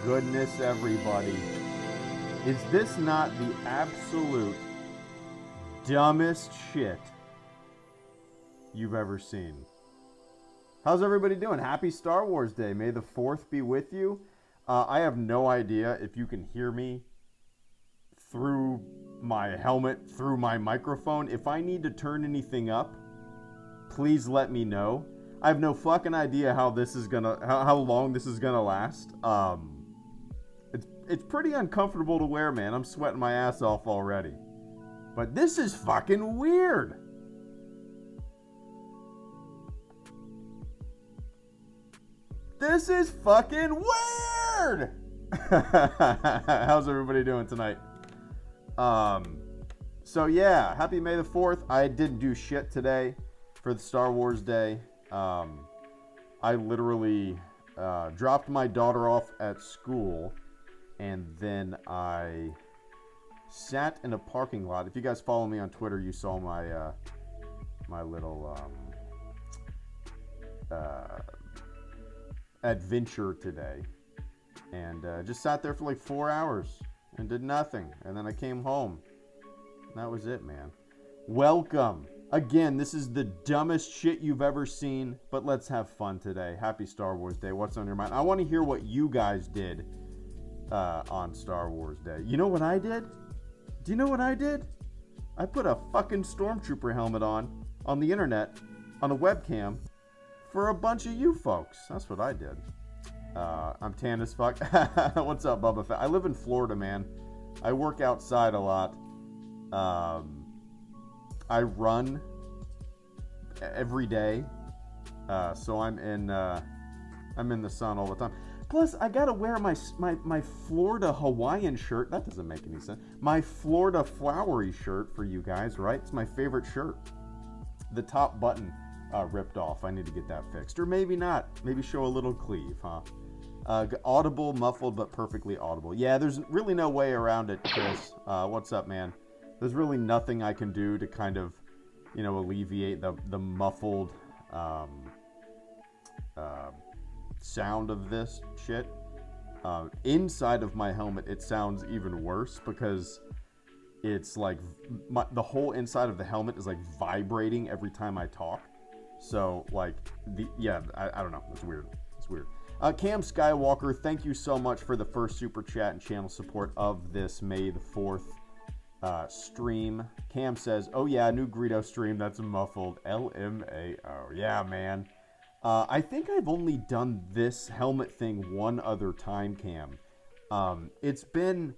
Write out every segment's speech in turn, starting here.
goodness, everybody. Is this not the absolute dumbest shit you've ever seen? How's everybody doing? Happy Star Wars Day. May the 4th be with you. I have no idea if you can hear me through my helmet, through my microphone. If I need to turn anything up, please let me know. I have no fucking idea how this is gonna, how long this is gonna last. It's pretty uncomfortable to wear, man. I'm sweating my ass off already. But this is fucking weird. This is fucking weird. How's everybody doing tonight? So yeah, happy May the 4th. I didn't do shit today for the Star Wars Day. I literally dropped my daughter off at school, and then I sat in a parking lot. If you guys follow me on Twitter, you saw my my little adventure today, and just sat there for like 4 hours and did nothing, and then I came home. And that was it, man. Welcome. Again, this is the dumbest shit you've ever seen, but let's have fun today. Happy Star Wars Day. What's on your mind? I want to hear what you guys did on Star Wars Day. You know what I did? Do you know what I did? I put a fucking Stormtrooper helmet on the internet, on a webcam, for a bunch of you folks. That's what I did. I'm tan as fuck. What's up, Bubba Fett? I live in Florida, man. I work outside a lot. I run every day, so I'm in the sun all the time. Plus, I gotta wear my Florida Hawaiian shirt. That doesn't make any sense. My Florida flowery shirt for you guys, right? It's my favorite shirt. The top button ripped off. I need to get that fixed, or maybe not. Maybe show a little cleave, huh? Audible, muffled, but perfectly audible. Yeah, there's really no way around it, Chris. What's up, man? There's really nothing I can do to kind of, you know, alleviate the muffled sound of this shit. Inside of my helmet, it sounds even worse because it's like the whole inside of the helmet is like vibrating every time I talk. So like I don't know. It's weird. It's weird. Cam Skywalker, thank you so much for the first super chat and channel support of this May the 4th stream. Cam says, oh yeah, new Greedo stream, that's muffled. LMAO. Yeah, man. I think I've only done this helmet thing one other time, Cam. It's been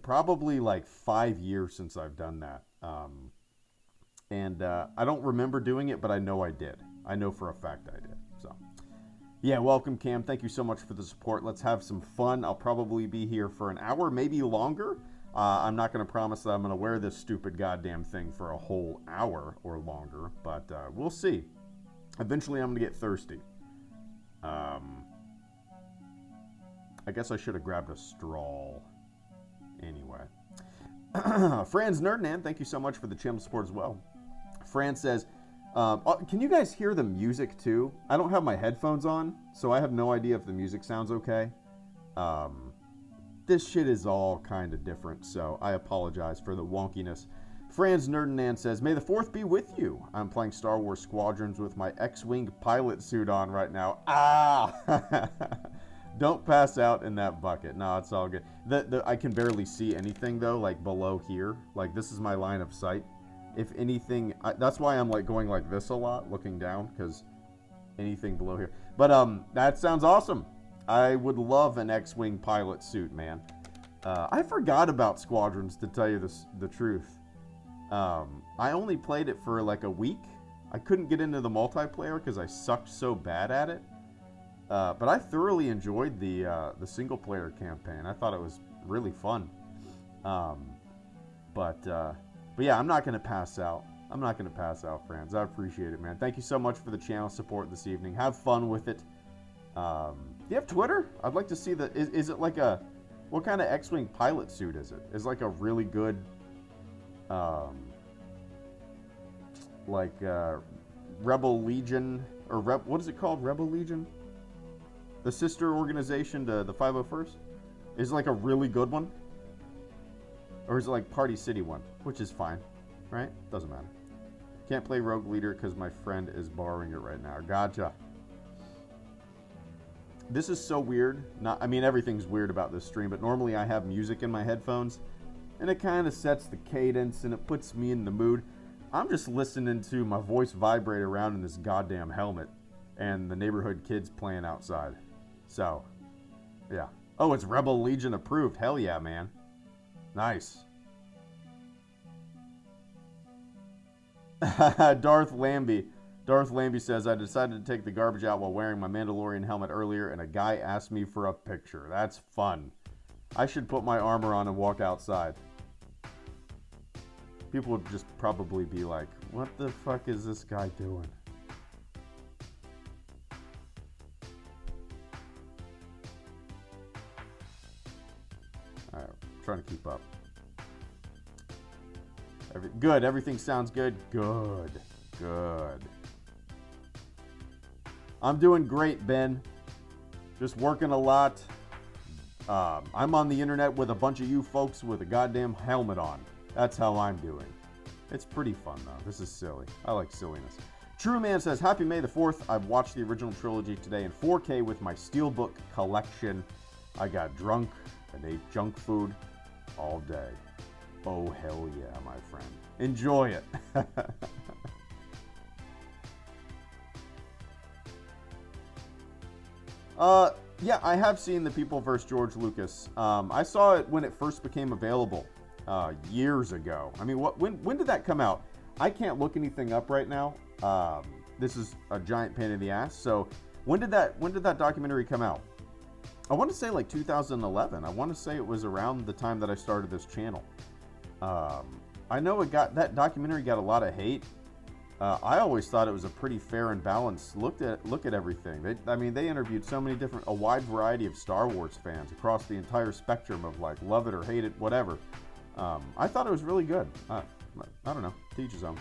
probably like 5 years since I've done that. And I don't remember doing it, but I know I did. I know for a fact I did. So yeah, welcome, Cam. Thank you so much for the support. Let's have some fun. I'll probably be here for an hour, maybe longer. I'm not going to promise that I'm going to wear this stupid goddamn thing for a whole hour or longer, but we'll see. Eventually, I'm going to get thirsty. I guess I should have grabbed a straw. Anyway. Franz Nerdnan, thank you so much for the channel support as well. Fran says, can you guys hear the music too? I don't have my headphones on, so I have no idea if the music sounds okay. This shit is all kind of different, so I apologize for the wonkiness. Franz Nerdenan says, May the 4th be with you. I'm playing Star Wars Squadrons with my X-Wing pilot suit on right now. Ah! Don't pass out in that bucket. No, it's all good. I can barely see anything, though, like below here. Like, this is my line of sight. If anything, that's why I'm like going like this a lot, looking down, because anything below here. But that sounds awesome. I would love an X-Wing pilot suit, man. I forgot about Squadrons, to tell you the truth. I only played it for like a week. I couldn't get into the multiplayer because I sucked so bad at it. But I thoroughly enjoyed the single-player campaign. I thought it was really fun. But yeah, I'm not going to pass out. I'm not going to pass out, friends. I appreciate it, man. Thank you so much for the channel support this evening. Have fun with it. Do you have Twitter? I'd like to see is it like a, what kind of X-Wing pilot suit is it? Is like a really good, Rebel Legion, or what is it called? Rebel Legion? The sister organization to the 501st? Is it like a really good one? Or is it like Party City one? Which is fine, right? Doesn't matter. Can't play Rogue Leader because my friend is borrowing it right now. Gotcha. This is so weird. I mean, everything's weird about this stream, but normally I have music in my headphones, and it kind of sets the cadence, and it puts me in the mood. I'm just listening to my voice vibrate around in this goddamn helmet, and the neighborhood kids playing outside. So, yeah. Oh, it's Rebel Legion approved. Hell yeah, man. Nice. Darth Lambie says, I decided to take the garbage out while wearing my Mandalorian helmet earlier, and a guy asked me for a picture. That's fun. I should put my armor on and walk outside. People would just probably be like, what the fuck is this guy doing? Alright, trying to keep up. Good, everything sounds good. Good. I'm doing great, Ben. Just working a lot. I'm on the internet with a bunch of you folks with a goddamn helmet on. That's how I'm doing. It's pretty fun, though. This is silly. I like silliness. True Man says, Happy May the 4th. I've watched the original trilogy today in 4K with my Steelbook collection. I got drunk and ate junk food all day. Oh, hell yeah, my friend. Enjoy it. Yeah, I have seen The People vs. George Lucas. I saw it when it first became available years ago. I mean, when did that come out? I can't look anything up right now. This is a giant pain in the ass. So when did that documentary come out? I want to say like 2011. I want to say it was around the time that I started this channel. I know that documentary got a lot of hate. I always thought it was a pretty fair and balanced look at everything. They interviewed a wide variety of Star Wars fans across the entire spectrum of like love it or hate it, whatever. I thought it was really good. I don't know, to each his own.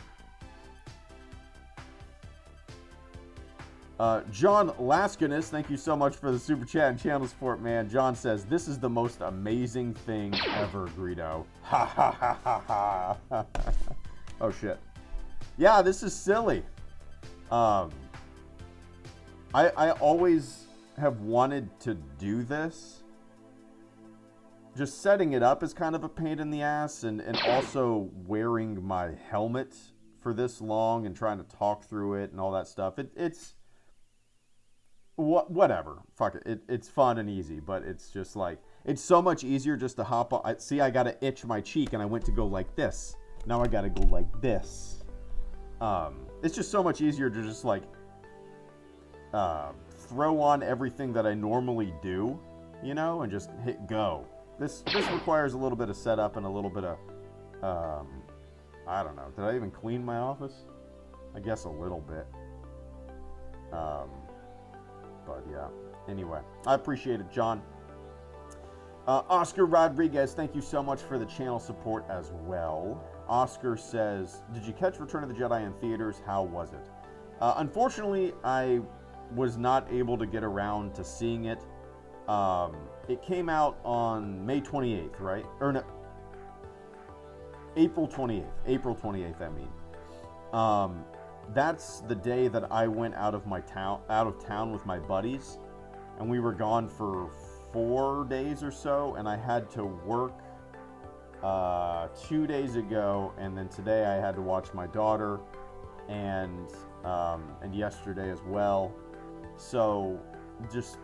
John Laskinus, thank you so much for the super chat and channel support, man. John says, this is the most amazing thing ever, Greedo. Ha ha ha ha ha. Oh shit. Yeah, this is silly. I always have wanted to do this. Just setting it up is kind of a pain in the ass, and also wearing my helmet for this long and trying to talk through it and all that stuff. It's whatever. Fuck it. It's fun and easy, but it's just like, it's so much easier just to hop on. See, I got to itch my cheek and I went to go like this. Now I got to go like this. It's just so much easier to just like throw on everything that I normally do, you know, and just hit go. This requires a little bit of setup and a little bit of I don't know. Did I even clean my office? I guess a little bit. But yeah. Anyway, I appreciate it, John. Oscar Rodriguez, thank you so much for the channel support as well. Oscar says, did you catch Return of the Jedi in theaters? How was it? Unfortunately, I was not able to get around to seeing it. It came out on May 28th, right? Or no, April 28th. April 28th, I mean. That's the day that I went out of town with my buddies, and we were gone for 4 days or so, and I had to work 2 days ago, and then today I had to watch my daughter, and yesterday as well. So just,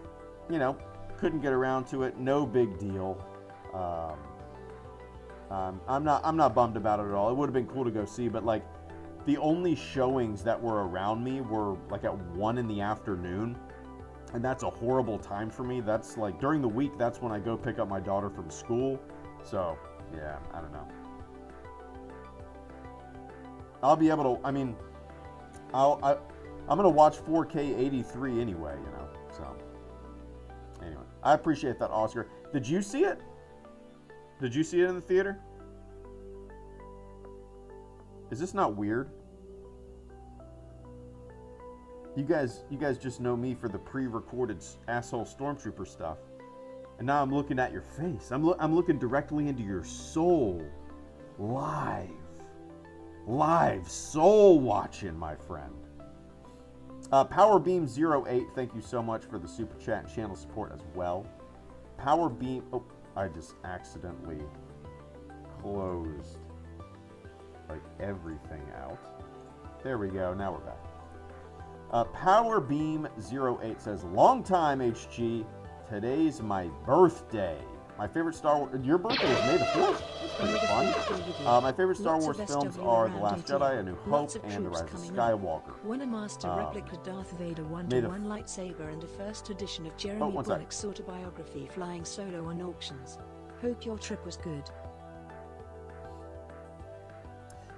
you know, couldn't get around to it. No big deal. I'm not bummed about it at all. It would have been cool to go see, but like the only showings that were around me were like at 1 in the afternoon. And that's a horrible time for me. That's like during the week, that's when I go pick up my daughter from school. So yeah, I don't know. I'll be able to, I mean, I'm going to watch 4K 83 anyway, you know, so. Anyway, I appreciate that, Oscar. Did you see it? Did you see it in the theater? Is this not weird? You guys just know me for the pre-recorded asshole stormtrooper stuff, and now I'm looking at your face. I'm looking directly into your soul, live soul watching, my friend. PowerBeam08, thank you so much for the super chat and channel support as well. PowerBeam, oh, I just accidentally closed like everything out. There we go. Now we're back. PowerBeam08 says, long time, HG. Today's my birthday. My favorite Star Wars... Your birthday is May the 4th. That's pretty fun. My favorite Star Wars films are The Last Jedi, A New Hope, and The Rise of Skywalker. Won a master replica Darth Vader 1-to-1 lightsaber and a first edition of Jeremy Bullock's autobiography Flying Solo on auctions. Hope your trip was good.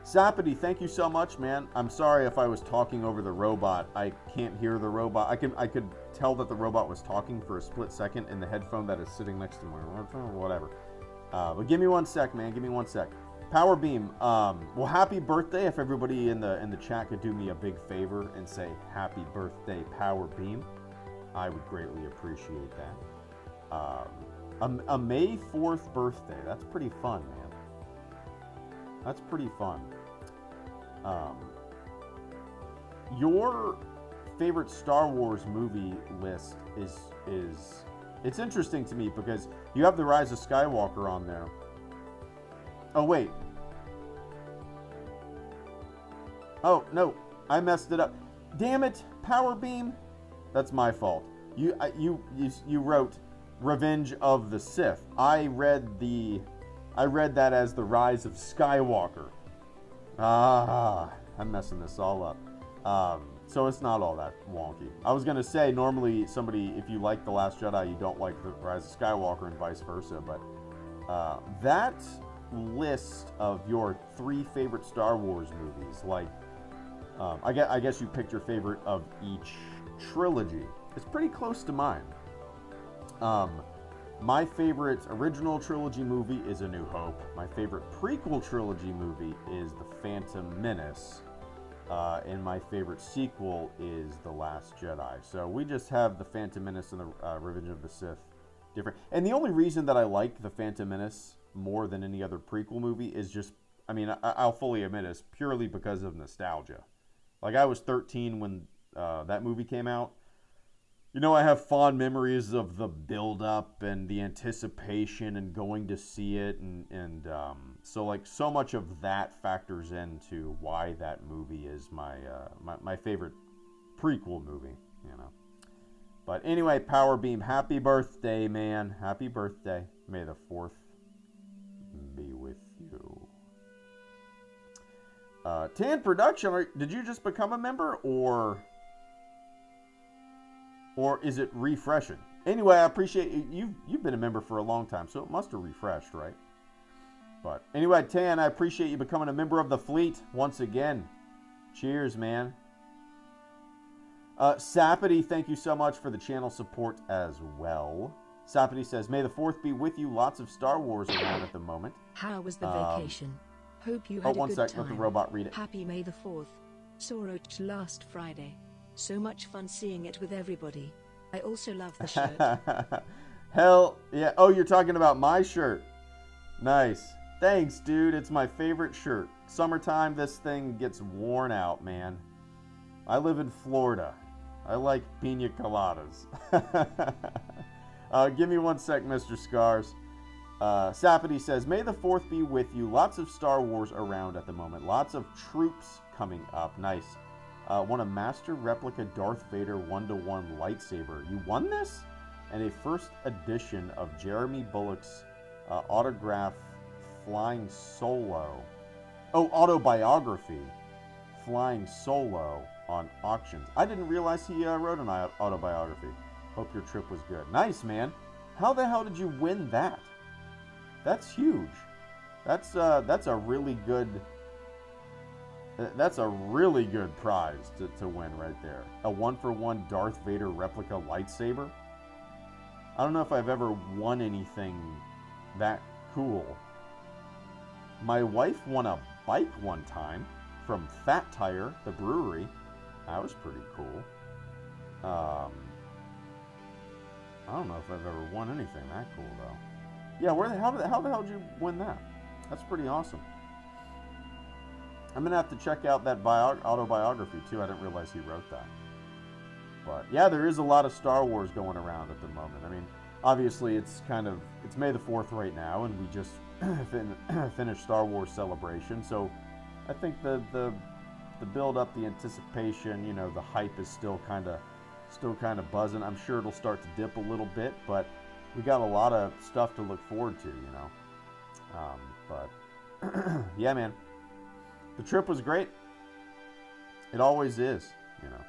Sapity, thank you so much, man. I'm sorry if I was talking over the robot. I can't hear the robot. I could tell that the robot was talking for a split second in the headphone that is sitting next to my whatever. But give me one sec, man. Give me one sec. PowerBeam. Well, happy birthday. If everybody in the chat could do me a big favor and say happy birthday, PowerBeam, I would greatly appreciate that. A May 4th birthday. That's pretty fun, man. That's pretty fun. Your favorite Star Wars movie list is it's interesting to me because you have The Rise of Skywalker on there. Oh wait. Oh no, I messed it up. Damn it, PowerBeam. That's my fault. You wrote Revenge of the Sith. I read that as The Rise of Skywalker. I'm messing this all up. So it's not all that wonky. I was going to say, normally somebody, if you like The Last Jedi, you don't like The Rise of Skywalker and vice versa. But that list of your 3 favorite Star Wars movies, like, I guess you picked your favorite of each trilogy. It's pretty close to mine. My favorite original trilogy movie is A New Hope. My favorite prequel trilogy movie is The Phantom Menace. And my favorite sequel is The Last Jedi. So we just have The Phantom Menace and The Revenge of the Sith different. And the only reason that I like The Phantom Menace more than any other prequel movie is just, I mean, I'll fully admit it's purely because of nostalgia. Like, I was 13 when that movie came out. You know, I have fond memories of the build-up and the anticipation and going to see it. And so, like, so much of that factors into why that movie is my favorite prequel movie, you know. But anyway, PowerBeam, happy birthday, man. Happy birthday. May the 4th be with you. Tan Production, did you just become a member, or is it refreshing? Anyway, I appreciate you. You've been a member for a long time, so it must have refreshed, right? But anyway, Tan, I appreciate you becoming a member of the fleet once again. Cheers, man. Sapity, thank you so much for the channel support as well. Sapity says, May the 4th be with you. Lots of Star Wars around at the moment. How was the vacation? Hope you had a good time. Oh, one sec, let the robot read it. Happy May the 4th. Saw it last Friday. So much fun seeing it with everybody. I also love the shirt. Hell yeah. Oh, you're talking about my shirt. Nice. Thanks, dude. It's my favorite shirt. Summertime, this thing gets worn out, man. I live in Florida. I like pina coladas. Give me one sec, Mr. Scars. Sapity says, May the 4th be with you. Lots of Star Wars around at the moment. Lots of troops coming up. Nice. Won a master replica Darth Vader 1-to-1 lightsaber. You won this? And a first edition of Jeremy Bullock's autograph Flying Solo. Oh, autobiography. Flying Solo on auctions. I didn't realize he wrote an autobiography. Hope your trip was good. Nice, man. How the hell did you win that? That's huge. That's a really good... That's a really good prize to win right there. A 1-for-1 Darth Vader replica lightsaber. I don't know if I've ever won anything that cool. My wife won a bike one time from Fat Tire, the brewery. That was pretty cool. I don't know if I've ever won anything that cool though. Yeah, how the hell did you win that? That's pretty awesome. I'm gonna have to check out that autobiography too. I didn't realize he wrote that. But yeah, there is a lot of Star Wars going around at the moment. I mean, obviously it's May the 4th right now, and we just finished Star Wars Celebration. So I think the build up, the anticipation, you know, the hype is still kind of buzzing. I'm sure it'll start to dip a little bit, but we got a lot of stuff to look forward to, you know. But yeah, man, the trip was great. It always is, you know.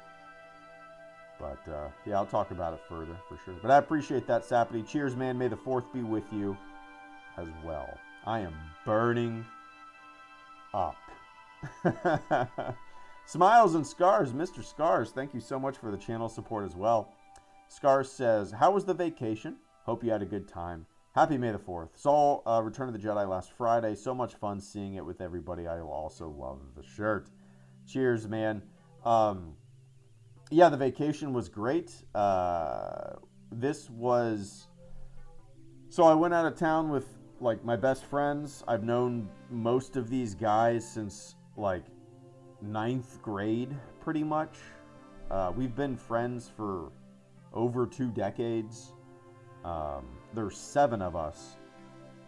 But yeah, I'll talk about it further for sure. But I appreciate that, Sapity. Cheers, man. May the 4th be with you as well. I am burning up. Smiles and Scars, Mr. Scars, thank you so much for the channel support as well. Scars says, how was the vacation? Hope you had a good time. Happy May the 4th. Saw Return of the Jedi last Friday. So much fun seeing it with everybody. I also love the shirt. Cheers, man. Yeah, the vacation was great. So I went out of town with like my best friends. I've known most of these guys since like 9th grade, pretty much. We've been friends for over 2 decades. There's 7 of us,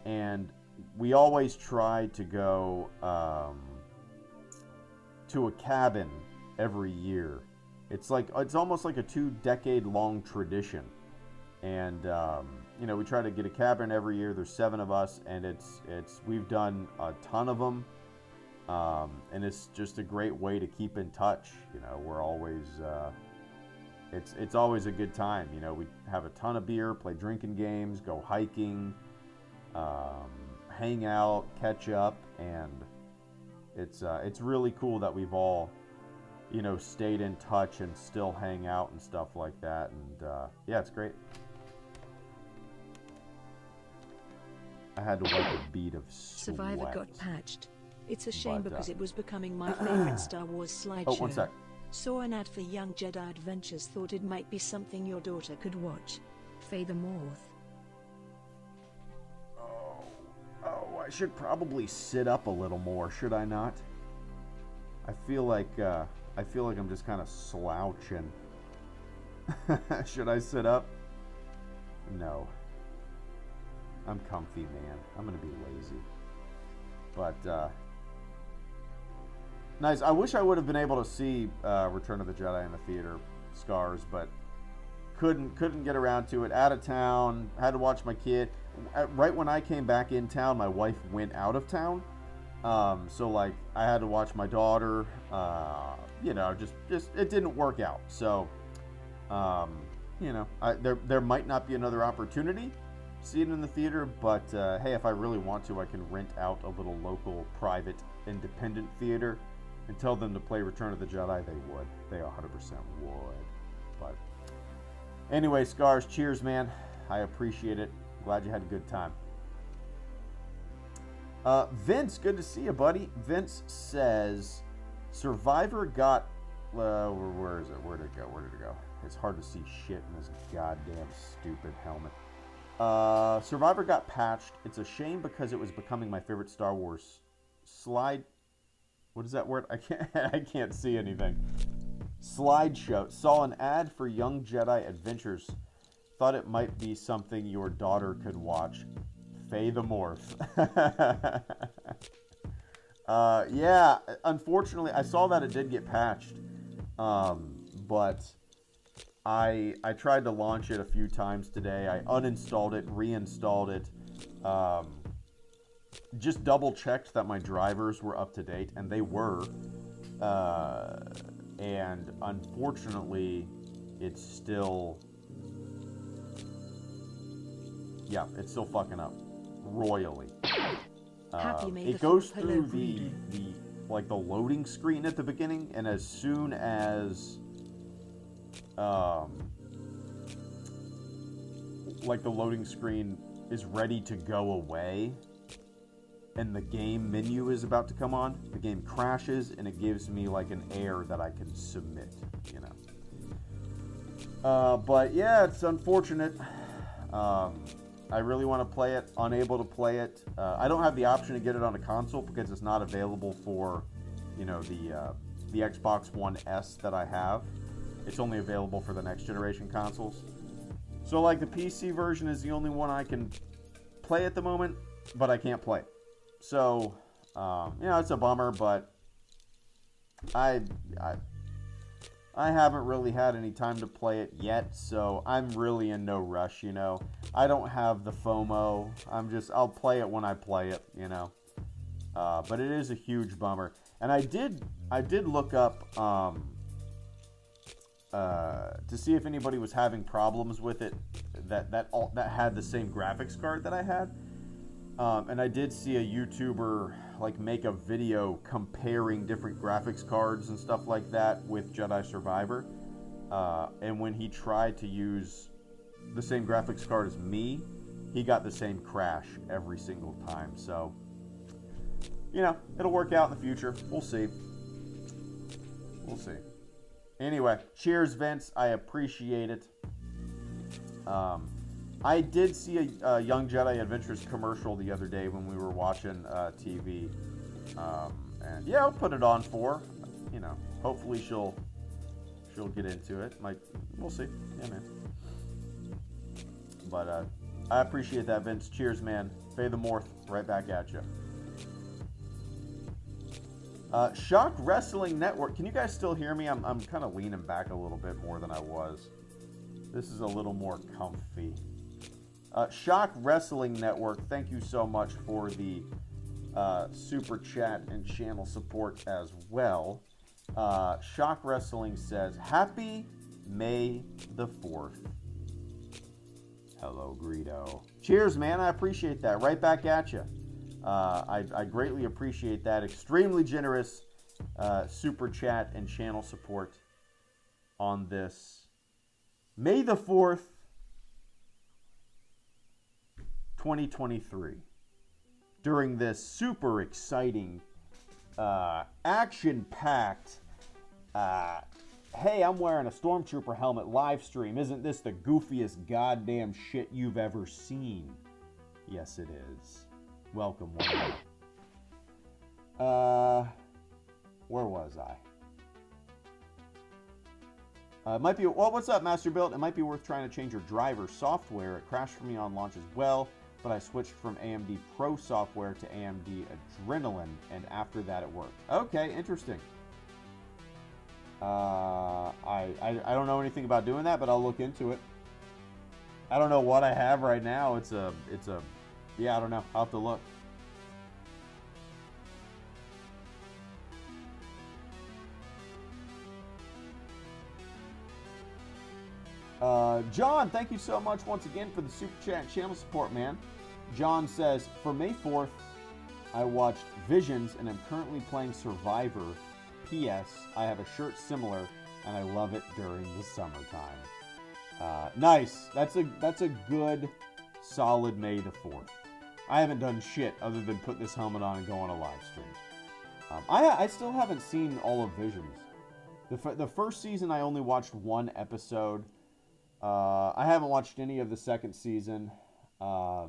and we always try to go to a cabin every year. It's almost like a 2-decade-long tradition, and you know, we try to get a cabin every year. There's 7 of us, and we've done a ton of them. And it's just a great way to keep in touch. You know, we're always, it's always a good time. You know, we have a ton of beer, play drinking games, go hiking, hang out, catch up, and it's really cool that we've all, you know, stayed in touch and still hang out and stuff like that. And yeah, it's great. I had to wipe a bead of sweat. Survivor got patched. It's a shame because it was becoming my favorite Star Wars slideshow. Oh, one sec. Saw an ad for Young Jedi Adventures, thought it might be something your daughter could watch. Faye the Morth. Oh, I should probably sit up a little more, should I not? I feel like I'm just kind of slouching. Should I sit up? No. I'm comfy, man. I'm gonna be lazy. But nice. I wish I would have been able to see Return of the Jedi in the theater, Scars, but couldn't get around to it. Out of town, had to watch my kid. Right when I came back in town, my wife went out of town. So like I had to watch my daughter. You know, just it didn't work out. So you know, there might not be another opportunity to see it in the theater, but hey, if I really want to, I can rent out a little local private independent theater and tell them to play Return of the Jedi. They would. They 100% would. But anyway, Scars, cheers, man. I appreciate it. Glad you had a good time. Vince, good to see you, buddy. Vince says, Survivor got... where is it? Where did it go? It's hard to see shit in this goddamn stupid helmet. Survivor got patched. It's a shame because it was becoming my favorite Star Wars slide... What is that word? I can't see anything. Slideshow. Saw an ad for Young Jedi Adventures. Thought it might be something your daughter could watch. Faye the Morph. Yeah, unfortunately, I saw that it did get patched. But I tried to launch it a few times today. I uninstalled it, reinstalled it. Just double checked that my drivers were up to date, and they were. And unfortunately, it's still... Yeah, it's still fucking up royally. It goes through the like the loading screen at the beginning, and as soon as like the loading screen is ready to go away and the game menu is about to come on, the game crashes and it gives me like an error that I can submit, you know. But yeah, it's unfortunate. I really want to play it, unable to play it. I don't have the option to get it on a console because it's not available for, you know, the Xbox One S that I have. It's only available for the next generation consoles. So like the PC version is the only one I can play at the moment, but I can't play it. So, you know, it's a bummer, but I haven't really had any time to play it yet, so I'm really in no rush, you know. I don't have the FOMO. I'll play it when I play it, you know. But it is a huge bummer. And I did look up to see if anybody was having problems with it that had the same graphics card that I had. And I did see a YouTuber like make a video comparing different graphics cards and stuff like that with Jedi Survivor. And when he tried to use the same graphics card as me, he got the same crash every single time. So, you know, it'll work out in the future. We'll see. We'll see. Anyway, cheers, Vince. I appreciate it. I did see a Young Jedi Adventures commercial the other day when we were watching TV. And yeah, I'll put it on for, you know, hopefully she'll get into it. We'll see. Yeah, man. But I appreciate that, Vince. Cheers, man. Fay the Morth, right back at you. Shock Wrestling Network. Can you guys still hear me? I'm kind of leaning back a little bit more than I was. This is a little more comfy. Shock Wrestling Network, thank you so much for the super chat and channel support as well. Shock Wrestling says, Happy May the 4th. HelloGreedo. Cheers, man. I appreciate that. Right back at you. I greatly appreciate that. Extremely generous super chat and channel support on this May the 4th, 2023. During this super exciting, action-packed, hey, I'm wearing a Stormtrooper helmet live stream. Isn't this the goofiest goddamn shit you've ever seen? Yes, it is. Welcome, where was I? It might be, well, what's up, Master Build? It might be worth trying to change your driver software. It crashed for me on launch as well, but I switched from AMD Pro software to AMD Adrenaline, and after that it worked. Okay, interesting. I don't know anything about doing that, but I'll look into it. I don't know what I have right now. Yeah, I don't know. I'll have to look. John, thank you so much once again for the super chat and channel support, man. John says, for May 4th, I watched Visions and I'm currently playing Survivor. P.S. I have a shirt similar and I love it during the summertime. Nice. That's a good, solid May the 4th. I haven't done shit other than put this helmet on and go on a live stream. I still haven't seen all of Visions. The first season, I only watched one episode. I haven't watched any of the second season. I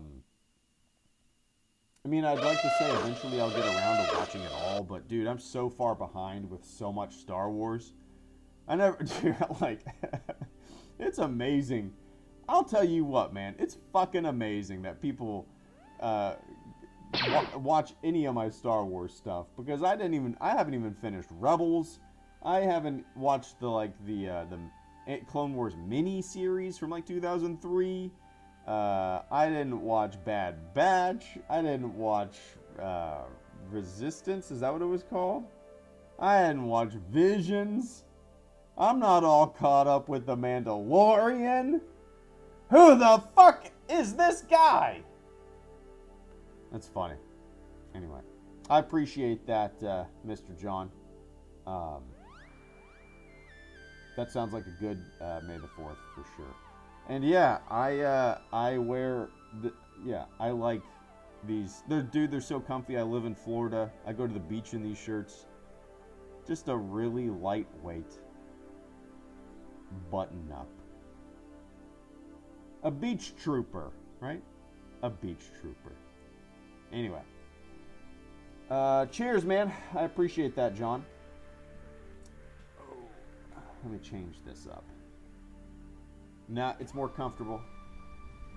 mean, I'd like to say eventually I'll get around to watching it all, but dude, I'm so far behind with so much Star Wars. It's amazing. I'll tell you what, man, it's fucking amazing that people watch any of my Star Wars stuff, because I haven't even finished Rebels. I haven't watched the Clone Wars mini series from 2003. I didn't watch Bad Batch. I didn't watch Resistance. Is that what it was called? I hadn't watched Visions. I'm not all caught up with The Mandalorian. Who the fuck is this guy? That's funny. Anyway, I appreciate that, Mr. John. That sounds like a good May the 4th for sure. And yeah, I wear I like these. They're so comfy. I live in Florida. I go to the beach in these shirts. Just a really lightweight button up. A beach trooper, right? A beach trooper. Anyway. Cheers, man. I appreciate that, John. Let me change this up. Now it's more comfortable.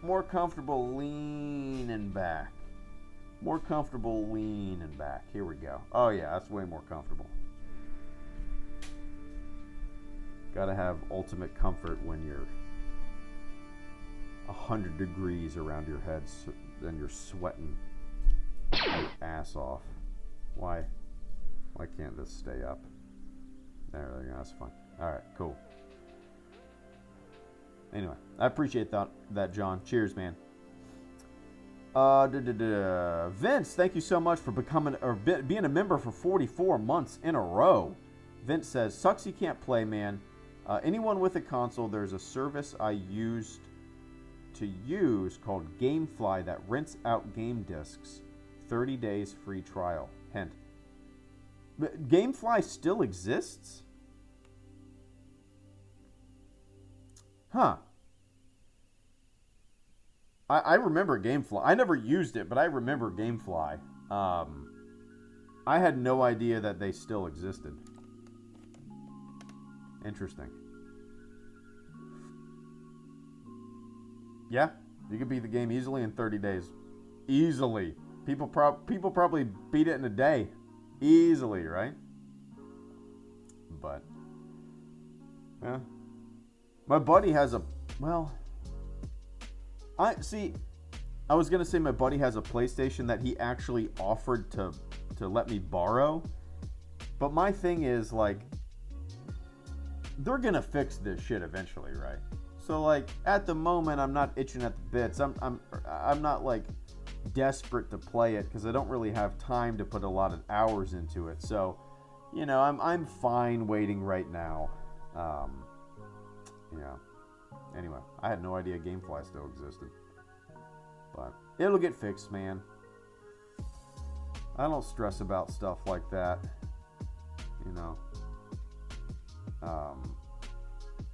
More comfortable leaning back. More comfortable leaning back. Here we go. Oh yeah, that's way more comfortable. Gotta have ultimate comfort when you're 100 degrees around your head and you're sweating your ass off. Why can't this stay up? There we go. That's fine. All right, cool. Anyway, I appreciate that, John. Cheers, man. Vince, thank you so much for being a member for 44 months in a row. Vince says, sucks you can't play, man. Anyone with a console, there's a service I used to use called GameFly that rents out game discs. 30 days free trial. Hint. GameFly still exists? Huh. I remember GameFly. I never used it, but I remember GameFly. I had no idea that they still existed. Interesting. Yeah, you could beat the game easily in 30 days. Easily. People probably beat it in a day. Easily, right? But, yeah. My buddy has a, well, I was going to say my buddy has a PlayStation that he actually offered to let me borrow. But my thing is, like, they're going to fix this shit eventually, right? So, like, at the moment, I'm not itching at the bits. I'm not, like, desperate to play it because I don't really have time to put a lot of hours into it. So, you know, I'm fine waiting right now. Yeah. Anyway, I had no idea GameFly still existed. But it'll get fixed, man. I don't stress about stuff like that. You know.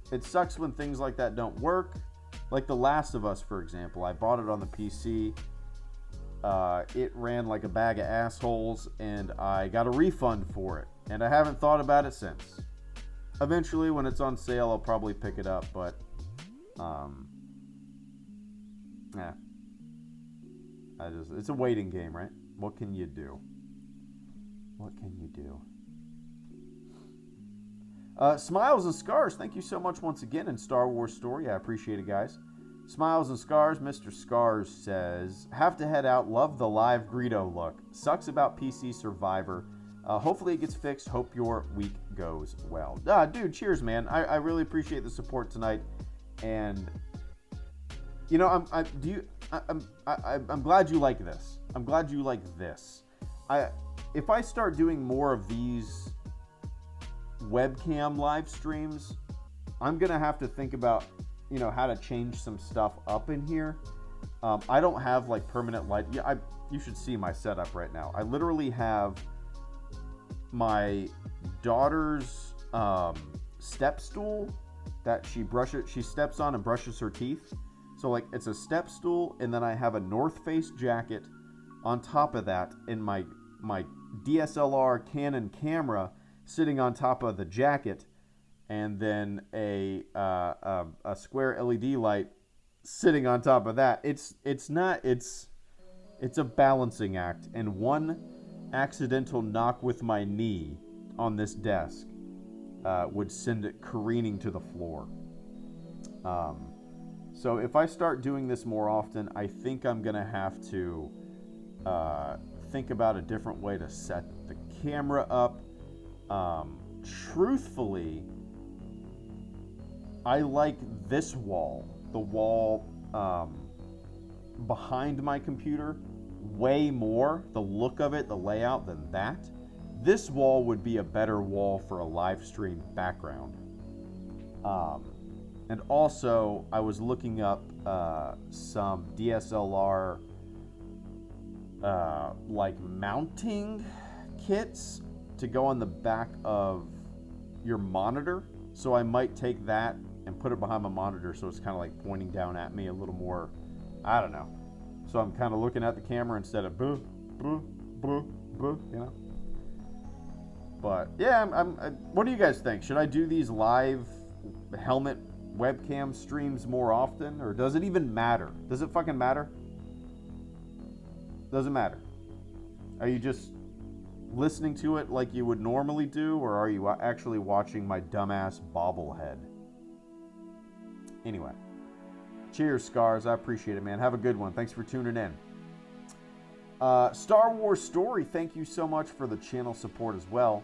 It sucks when things like that don't work. Like The Last of Us, for example. I bought it on the PC. It ran like a bag of assholes, and I got a refund for it. And I haven't thought about it since. Eventually, when it's on sale, I'll probably pick it up, but yeah. It's a waiting game, right? What can you do? What can you do? Smiles and Scars, thank you so much once again in Star Wars Story. I appreciate it, guys. Smiles and Scars, Mr. Scars says, have to head out. Love the live Greedo look. Sucks about PC Survivor. Hopefully it gets fixed. Hope your week goes well. Dude, cheers, man. I really appreciate the support tonight. And, you know, I'm glad you like this. I'm glad you like this. If I start doing more of these webcam live streams, I'm gonna have to think about, you know, how to change some stuff up in here. I don't have like permanent light. Yeah, you should see my setup right now. I literally have my daughter's step stool that she steps on and brushes her teeth. So like it's a step stool, and then I have a North Face jacket on top of that, and my DSLR Canon camera sitting on top of the jacket, and then a square LED light sitting on top of that. It's a balancing act, and one accidental knock with my knee on this desk would send it careening to the floor. So if I start doing this more often, I think I'm gonna have to think about a different way to set the camera up. Truthfully, I like this wall, the wall behind my computer, way more, the look of it, the layout, than that. This wall would be a better wall for a live stream background. And also, I was looking up some DSLR like mounting kits to go on the back of your monitor. So I might take that and put it behind my monitor so it's kind of like pointing down at me a little more. I don't know. So I'm kind of looking at the camera instead of boo, boo, boo, boo, you know. But yeah, what do you guys think? Should I do these live helmet webcam streams more often, or does it even matter? Does it fucking matter? Doesn't matter. Are you just listening to it like you would normally do, or are you actually watching my dumbass bobblehead? Anyway, cheers, Scars. I appreciate it, man. Have a good one. Thanks for tuning in. Star Wars Story, thank you so much for the channel support as well.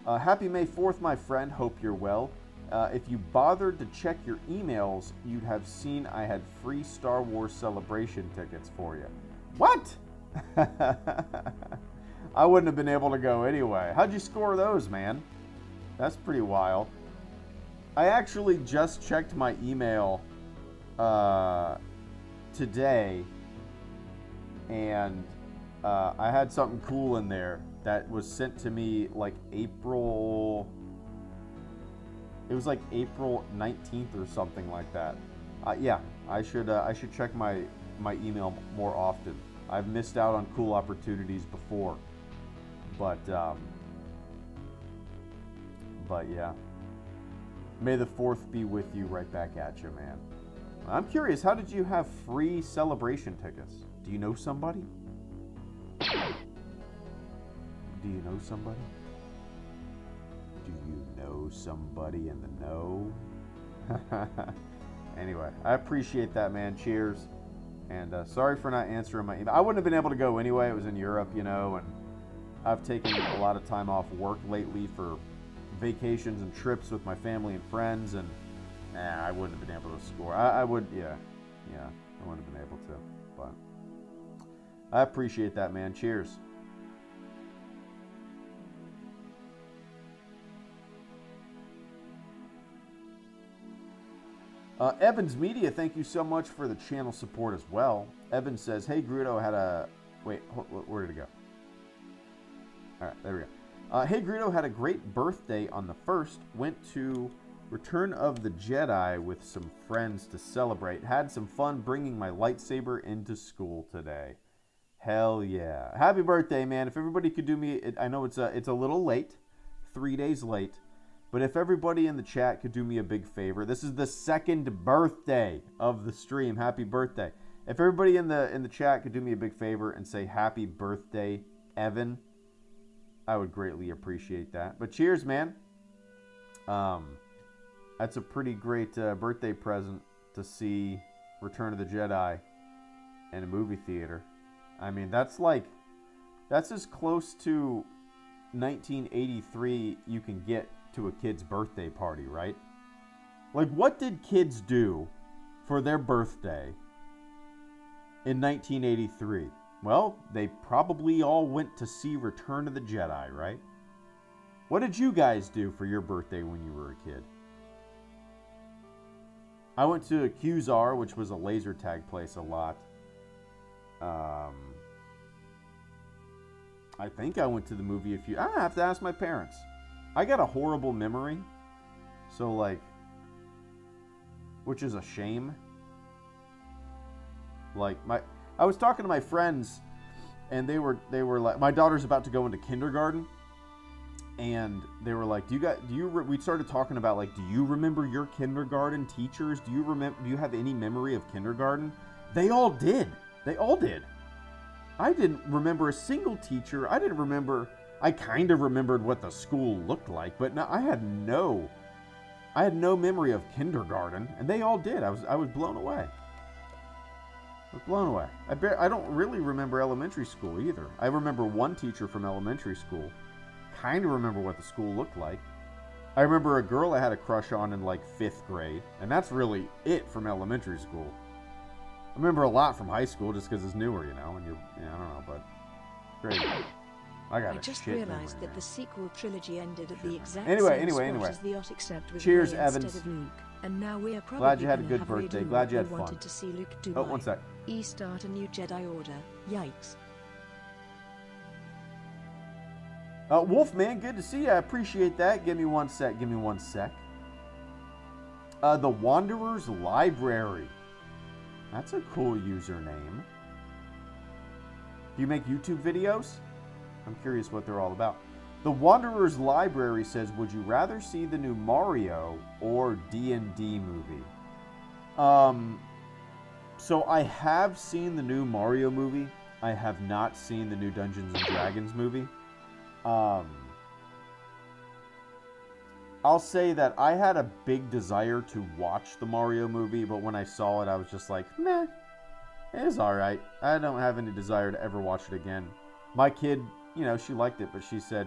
Happy May 4th, my friend. Hope you're well. If you bothered to check your emails, you'd have seen I had free Star Wars Celebration tickets for you. What? I wouldn't have been able to go anyway. How'd you score those, man? That's pretty wild. I actually just checked my email today, and I had something cool in there that was sent to me like April. It was like April 19th or something like that. Yeah, I should check my email more often. I've missed out on cool opportunities before, but yeah. May the 4th be with you. Right back at you, man. I'm curious, how did you have free celebration tickets? Do you know somebody? Do you know somebody? Do you know somebody in the know? Anyway, I appreciate that, man. Cheers. And sorry for not answering my email. I wouldn't have been able to go anyway. It was in Europe, you know, and I've taken a lot of time off work lately for vacations and trips with my family and friends, and I wouldn't have been able to score. I would, yeah, I wouldn't have been able to, but I appreciate that, man. Cheers. Evans Media, thank you so much for the channel support as well. Evan says, hey, Greedo had a... Wait, where did it go? All right, there we go. Hey, Greedo had a great birthday on the 1st. Went to Return of the Jedi with some friends to celebrate. Had some fun bringing my lightsaber into school today. Hell yeah. Happy birthday, man. If everybody could do me... I know it's a little late. 3 days late. But if everybody in the chat could do me a big favor, this is the 2nd birthday of the stream. Happy birthday. If everybody in the chat could do me a big favor and say happy birthday, Evan, I would greatly appreciate that. But cheers, man. That's a pretty great birthday present to see Return of the Jedi in a movie theater. I mean, that's as close to 1983 you can get to a kid's birthday party, right? Like, what did kids do for their birthday in 1983? Well, they probably all went to see Return of the Jedi, right? What did you guys do for your birthday when you were a kid? I went to Qzar, which was a laser tag place, a lot. I think I went to the movie I have to ask my parents. I got a horrible memory, so like, which is a shame. Like I was talking to my friends, and they were like, my daughter's about to go into kindergarten, and they were like, we started talking about like, do you remember your kindergarten teachers? Do you have any memory of kindergarten? They all did. I didn't remember a single teacher. I kind of remembered what the school looked like, but no, I had no memory of kindergarten, and they all did. I was blown away. I don't really remember elementary school either. I remember one teacher from elementary school. Kind of remember what the school looked like. I remember a girl I had a crush on in like 5th grade, and that's really it from elementary school. I remember a lot from high school just because it's newer, you know, and I don't know, but great. I just realized that the sequel trilogy ended at the exact anyway. as the Ot, except with cheers, Rey Evans. instead of Luke. And now we are probably glad you had a good have birthday. Ray Glad you had who fun. Wanted to see Luke do Oh, one sec. start a new Jedi Order. Yikes. Wolfman, good to see you. I appreciate that. Give me one sec. The Wanderer's Library. That's a cool username. Do you make YouTube videos? I'm curious what they're all about. The Wanderer's Library says, would you rather see the new Mario or D&D movie? So I have seen the new Mario movie. I have not seen the new Dungeons & Dragons movie. I'll say that I had a big desire to watch the Mario movie, but when I saw it, I was just like, meh, it's alright. I don't have any desire to ever watch it again. My kid, you know, she liked it, but she said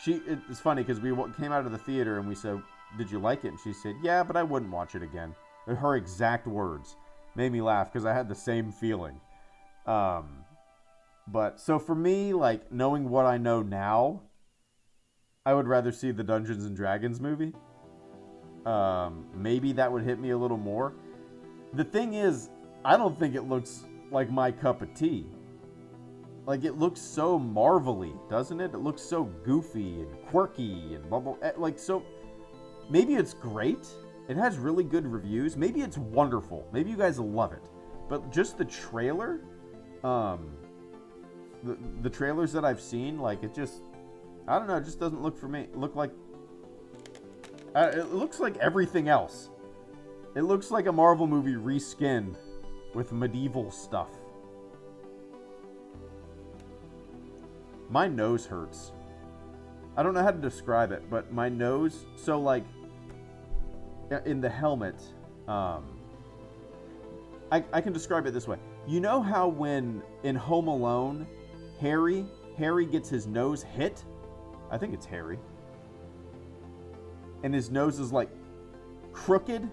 it's funny because we came out of the theater and we said, did you like it? And she said, yeah, but I wouldn't watch it again. Her exact words made me laugh because I had the same feeling. But so for me, like, knowing what I know now, I would rather see the Dungeons & Dragons movie. Maybe that would hit me a little more. The thing is, I don't think it looks like my cup of tea. Like, it looks so marvelly, doesn't it? It looks so goofy and quirky and bubble. Like, so maybe it's great. It has really good reviews. Maybe it's wonderful. Maybe you guys love it. But just the trailer, the trailers that I've seen, like, it just, I don't know, it just doesn't look for me. It looks like everything else. It looks like a Marvel movie reskinned with medieval stuff. My nose hurts. I don't know how to describe it, but my nose, so like, in the helmet, I can describe it this way. You know how when in Home Alone, Harry gets his nose hit? I think it's Harry. And his nose is like crooked.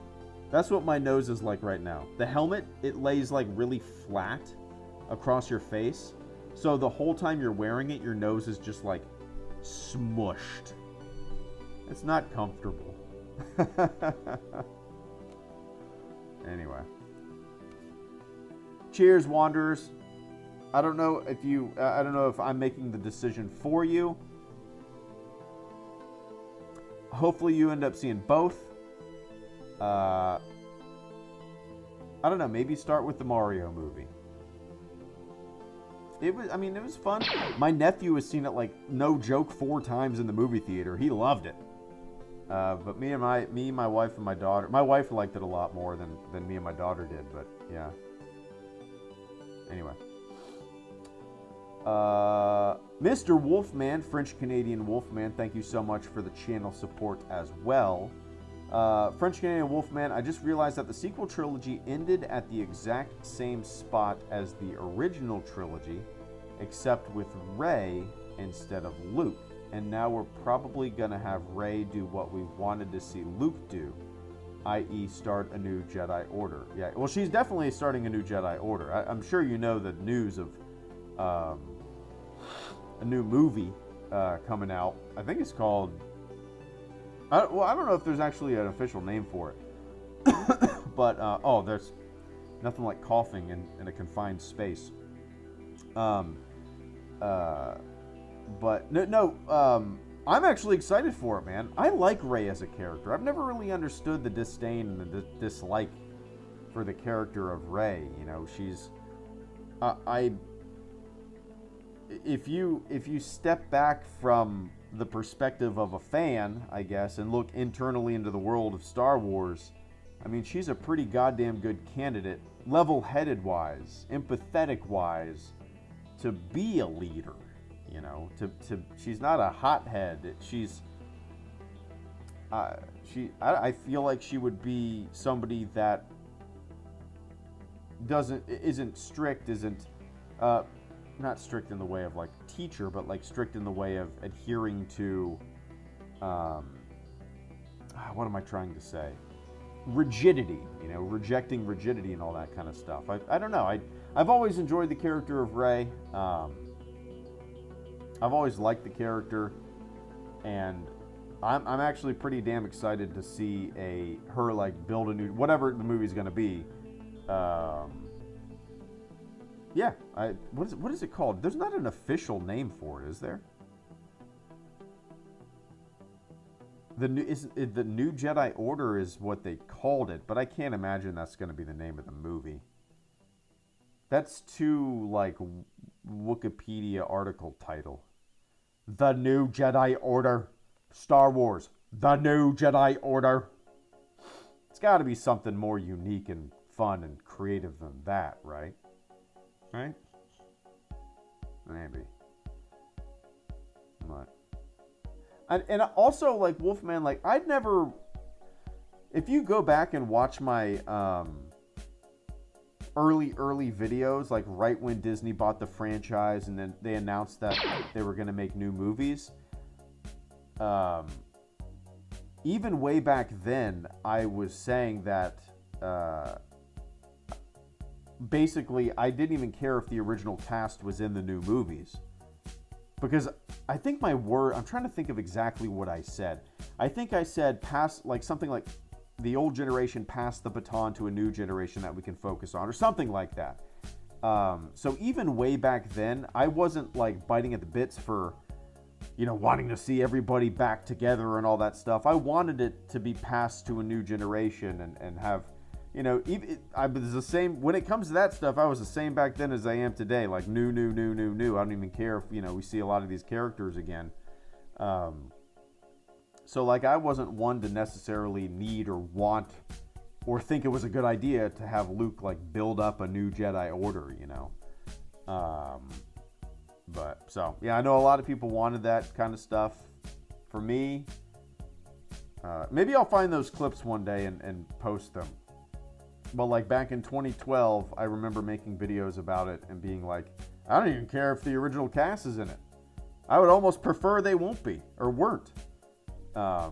That's what my nose is like right now. The helmet, it lays like really flat across your face. So the whole time you're wearing it, your nose is just like smushed. It's not comfortable. Anyway. Cheers, Wanderers. I don't know if I'm making the decision for you. Hopefully you end up seeing both. I don't know, maybe start with the Mario movie. It was fun. My nephew has seen it, like, no joke, 4 times in the movie theater. He loved it. But me, my wife, and my daughter. My wife liked it a lot more than me and my daughter did. But yeah. Anyway, Mr. Wolfman, French Canadian Wolfman, thank you so much for the channel support as well. French Canadian Wolfman, I just realized that the sequel trilogy ended at the exact same spot as the original trilogy, except with Rey instead of Luke. And now we're probably going to have Rey do what we wanted to see Luke do, i.e. start a new Jedi Order. Yeah, well, she's definitely starting a new Jedi Order. I'm sure you know the news of a new movie coming out. I think it's called... I don't know if there's actually an official name for it. But, there's nothing like coughing in a confined space. But I'm actually excited for it, man. I like Rey as a character. I've never really understood the disdain and the dislike for the character of Rey. You know, she's... If you step back from the perspective of a fan, I guess, and look internally into the world of Star Wars, I mean, she's a pretty goddamn good candidate, level-headed wise, empathetic wise, to be a leader. You know, she's not a hothead. I feel like she would be somebody that isn't strict, not strict in the way of like teacher, but like strict in the way of adhering to, what am I trying to say? Rigidity, you know, rejecting rigidity and all that kind of stuff. I don't know. I've always enjoyed the character of Rey. I've always liked the character, and I'm actually pretty damn excited to see her like build a new, whatever the movie's gonna be. Yeah, what is it called? There's not an official name for it, is there? The new Jedi Order is what they called it, but I can't imagine that's going to be the name of the movie. That's too, like, Wikipedia article title. The New Jedi Order. Star Wars. The New Jedi Order. It's got to be something more unique and fun and creative than that, right? Right? Maybe. But. And also, like, Wolfman, like, I'd never... If you go back and watch my early videos, like, right when Disney bought the franchise and then they announced that they were going to make new movies, even way back then, I was saying that, basically, I didn't even care if the original cast was in the new movies. Because I think I'm trying to think of exactly what I said. I think I said something like the old generation passed the baton to a new generation that we can focus on, or something like that. So even way back then, I wasn't like biting at the bits for, wanting to see everybody back together and all that stuff. I wanted it to be passed to a new generation and have, I was the same when it comes to that stuff. I was the same back then as I am today. Like new. I don't even care if we see a lot of these characters again. So like I wasn't one to necessarily need or want or think it was a good idea to have Luke like build up a new Jedi Order, But so yeah, I know a lot of people wanted that kind of stuff. For me, maybe I'll find those clips one day and post them. But like back in 2012, I remember making videos about it and being like, I don't even care if the original cast is in it. I would almost prefer they won't be or weren't. I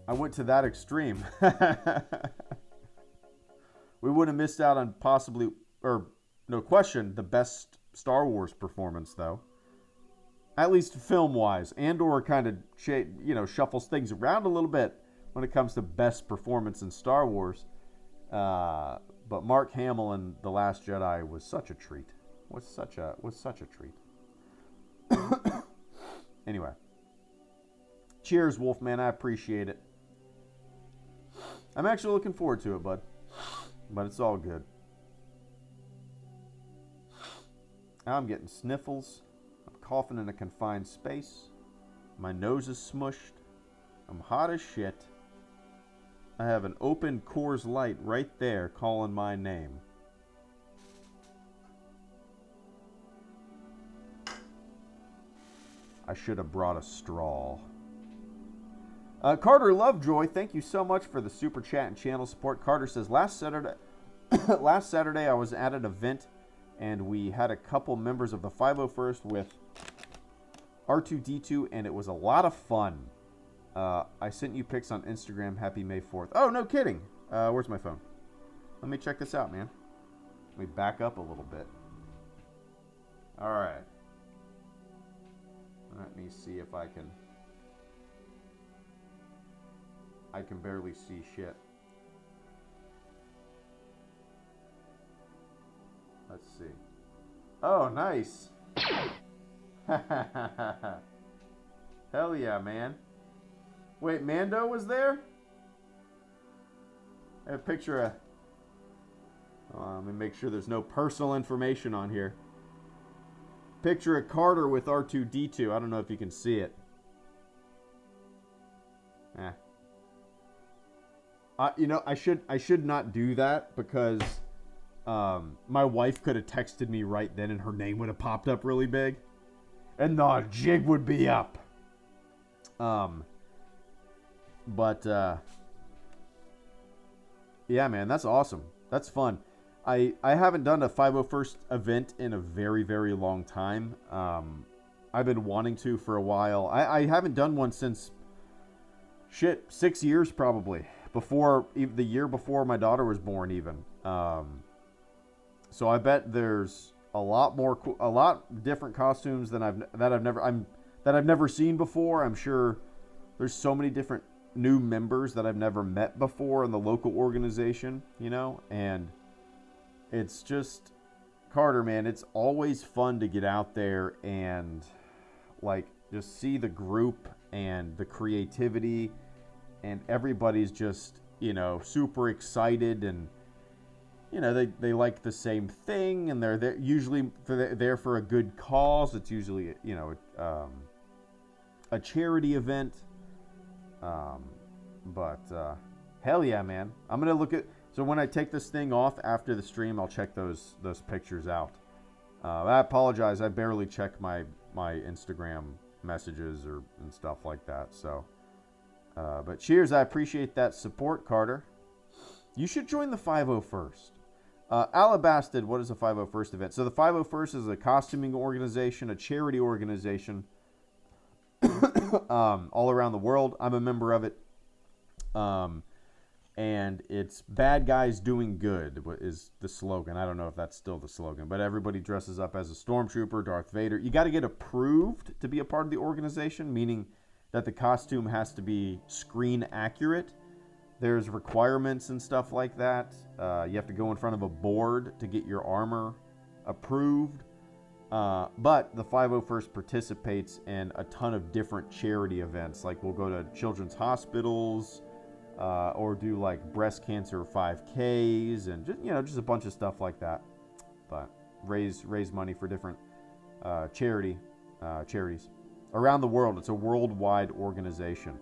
went to that extreme. We would have missed out on possibly, or no question, the best Star Wars performance though. At least film-wise, and or kind of shuffles things around a little bit when it comes to best performance in Star Wars. But Mark Hamill in The Last Jedi was such a treat. Was such a treat. Anyway. Cheers, Wolfman. I appreciate it. I'm actually looking forward to it, bud. But it's all good. I'm getting sniffles. I'm coughing in a confined space. My nose is smushed. I'm hot as shit. I have an open Coors Light right there calling my name. I should have brought a straw. Carter Lovejoy, thank you so much for the super chat and channel support. Carter says, last Saturday I was at an event and we had a couple members of the 501st with R2-D2 and it was a lot of fun. I sent you pics on Instagram. Happy May 4th. Oh, no kidding. Where's my phone? Let me check this out, man. Let me back up a little bit. All right. Let me see if I can barely see shit. Let's see. Oh, nice. Hell yeah, man. Wait, Mando was there? I have a picture of... let me make sure there's no personal information on here. Picture of Carter with R2-D2. I don't know if you can see it. I should not do that because my wife could have texted me right then and her name would have popped up really big. And the jig would be up. But yeah, man, that's awesome. That's fun. I haven't done a 501st event in a very, very long time. I've been wanting to for a while. I haven't done one since, 6 years probably. Before, the year before my daughter was born even. So I bet there's a lot different costumes than I've never seen before. I'm sure there's so many different new members that I've never met before in the local organization, and it's just, Carter, man, it's always fun to get out there and like just see the group and the creativity, and everybody's just, super excited, and they like the same thing, and they're there usually there for a good cause. It's usually a charity event. But hell yeah, man! I'm gonna look at. So when I take this thing off after the stream, I'll check those pictures out. I apologize. I barely check my Instagram messages and stuff like that. So, but cheers. I appreciate that support, Carter. You should join the 501st. Alabasted, what is the 501st event? So the 501st is a costuming organization, a charity organization, all around the world. I'm a member of it. And it's bad guys doing good is the slogan. I don't know if that's still the slogan, but everybody dresses up as a stormtrooper, Darth Vader. You got to get approved to be a part of the organization, meaning that the costume has to be screen accurate. There's requirements and stuff like that. You have to go in front of a board to get your armor approved. But the 501st participates in a ton of different charity events. Like we'll go to children's hospitals, or do like breast cancer 5Ks, and just a bunch of stuff like that. But raise money for different charities around the world. It's a worldwide organization.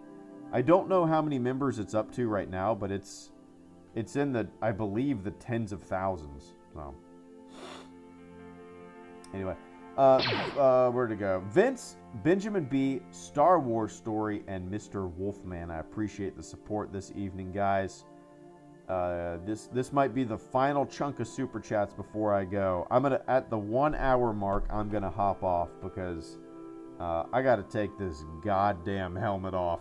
I don't know how many members it's up to right now, but it's in the, I believe, the tens of thousands. So anyway, where to go? Vince, Benjamin B, Star Wars Story, and Mr. Wolfman. I appreciate the support this evening, guys. This might be the final chunk of super chats before I go. I'm gonna, at the 1 hour mark, I'm gonna hop off because I gotta take this goddamn helmet off.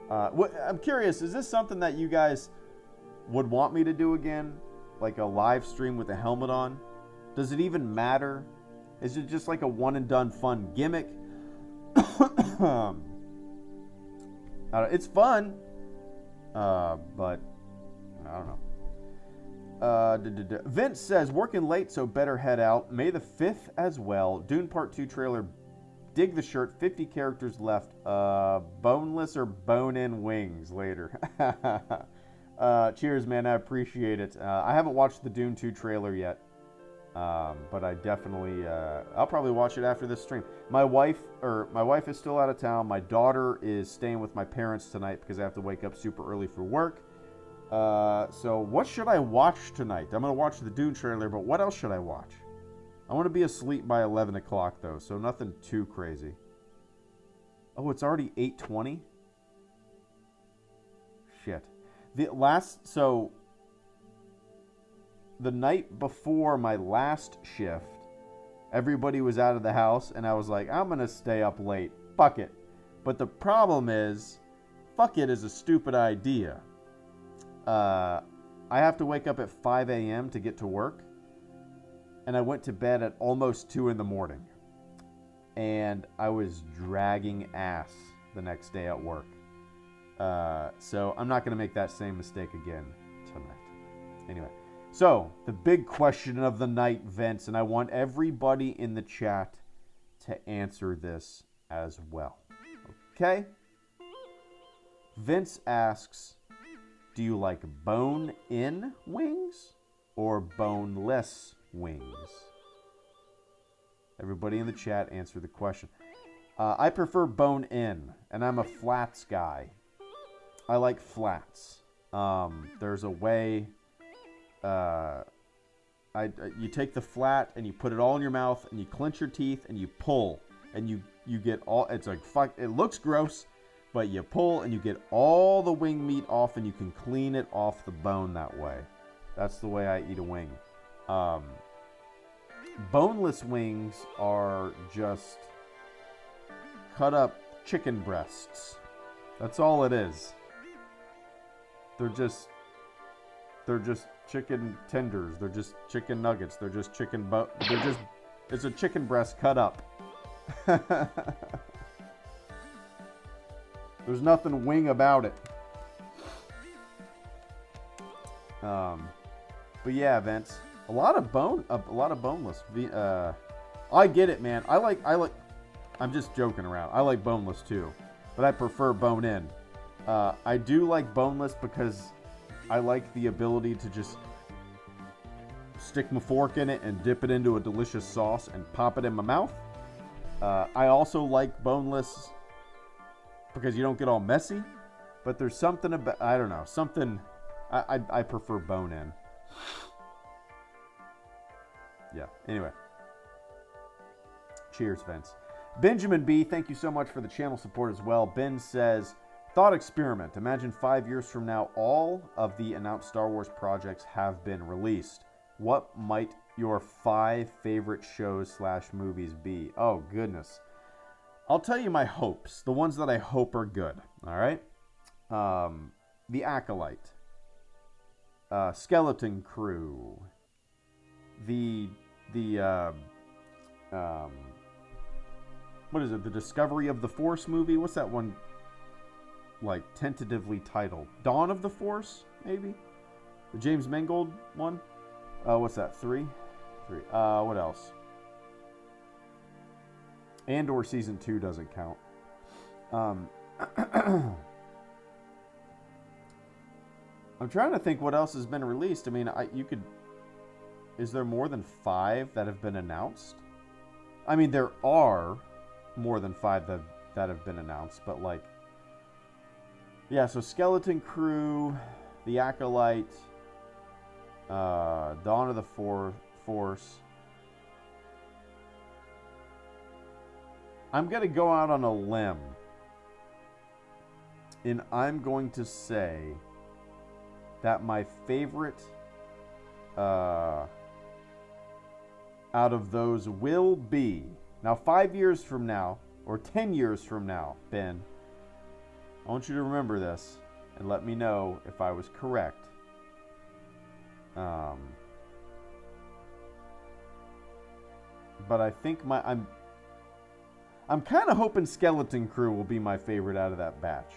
I'm curious, is this something that you guys would want me to do again? Like a live stream with a helmet on? Does it even matter? Is it just like a one and done fun gimmick? It's fun, but I don't know. Vince says, working late, so better head out. May the 5th as well. Dune Part 2 trailer. Dig the shirt. 50 characters left. Boneless or bone-in wings later. Cheers, man. I appreciate it. I haven't watched the Dune 2 trailer yet. But I definitely, I'll probably watch it after this stream. My wife is still out of town. My daughter is staying with my parents tonight because I have to wake up super early for work. So what should I watch tonight? I'm going to watch the Dune trailer, but what else should I watch? I want to be asleep by 11 o'clock, though, so nothing too crazy. Oh, it's already 8:20? Shit. The night before my last shift, everybody was out of the house, and I was like, I'm going to stay up late. Fuck it. But the problem is, fuck it is a stupid idea. I have to wake up at 5 a.m. to get to work, and I went to bed at almost 2 in the morning, and I was dragging ass the next day at work. So I'm not going to make that same mistake again tonight. Anyway, so the big question of the night, Vince, and I want everybody in the chat to answer this as well. Okay? Vince asks, do you like bone-in wings or boneless wings? Everybody in the chat answer the question. I prefer bone-in, and I'm a flats guy. I like flats. There's a way. You take the flat and you put it all in your mouth and you clench your teeth and you pull and you get all. It's like fuck. It looks gross. But you pull and you get all the wing meat off and you can clean it off the bone that way. That's the way I eat a wing. Boneless wings are just cut up chicken breasts. That's all it is. They're just chicken tenders. They're just chicken nuggets. They're just it's a chicken breast cut up. There's nothing wing about it. But yeah, Vince, a lot of boneless. I get it, man. I like I'm just joking around. I like boneless too, but I prefer bone-in. I do like boneless because I like the ability to just stick my fork in it and dip it into a delicious sauce and pop it in my mouth. I also like boneless because you don't get all messy, but there's something about, I don't know, something, I prefer bone-in. Yeah, anyway. Cheers, Vince. Benjamin B, thank you so much for the channel support as well. Ben says, thought experiment. Imagine 5 years from now, all of the announced Star Wars projects have been released. What might your 5 favorite shows / movies be? Oh, goodness. I'll tell you my hopes. The ones that I hope are good. All right? The Acolyte. Skeleton Crew. What is it? The Discovery of the Force movie? What's that one, like, tentatively titled? Dawn of the Force, maybe? The James Mangold one? What's that? 3? What else? Andor Season 2 doesn't count. I'm trying to think what else has been released. I mean, is there more than 5 that have been announced? I mean, there are more than 5 that have been announced, but like, yeah, so Skeleton Crew, The Acolyte, Dawn of the Force. I'm going to go out on a limb, and I'm going to say that my favorite out of those will be, now 5 years from now, or 10 years from now, Ben, I want you to remember this and let me know if I was correct. But I think I'm kind of hoping Skeleton Crew will be my favorite out of that batch,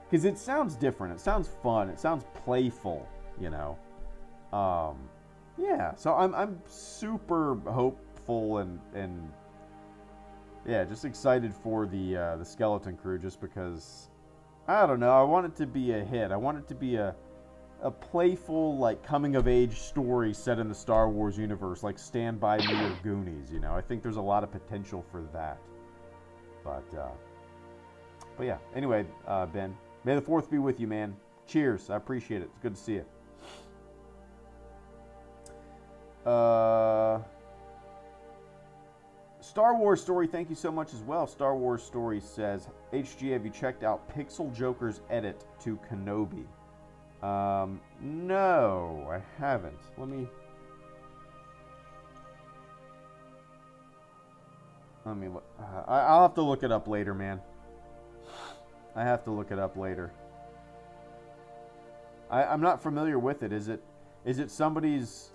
because it sounds different. It sounds fun. It sounds playful. You know. Yeah. So I'm super hopeful and yeah, just excited for the Skeleton Crew, just because I don't know. I want it to be a hit. I want it to be a playful, like, coming-of-age story set in the Star Wars universe, like Stand By Me or Goonies, you know. I think there's a lot of potential for that. But yeah. Anyway, Ben, may the 4th be with you, man. Cheers. I appreciate it. It's good to see you. Star Wars Story, thank you so much as well. Star Wars Story says, HG, have you checked out Pixel Joker's edit to Kenobi? No, I haven't. Let me look. I'll have to look it up later, man. I have to look it up later. I'm not familiar with it. Is it somebody's,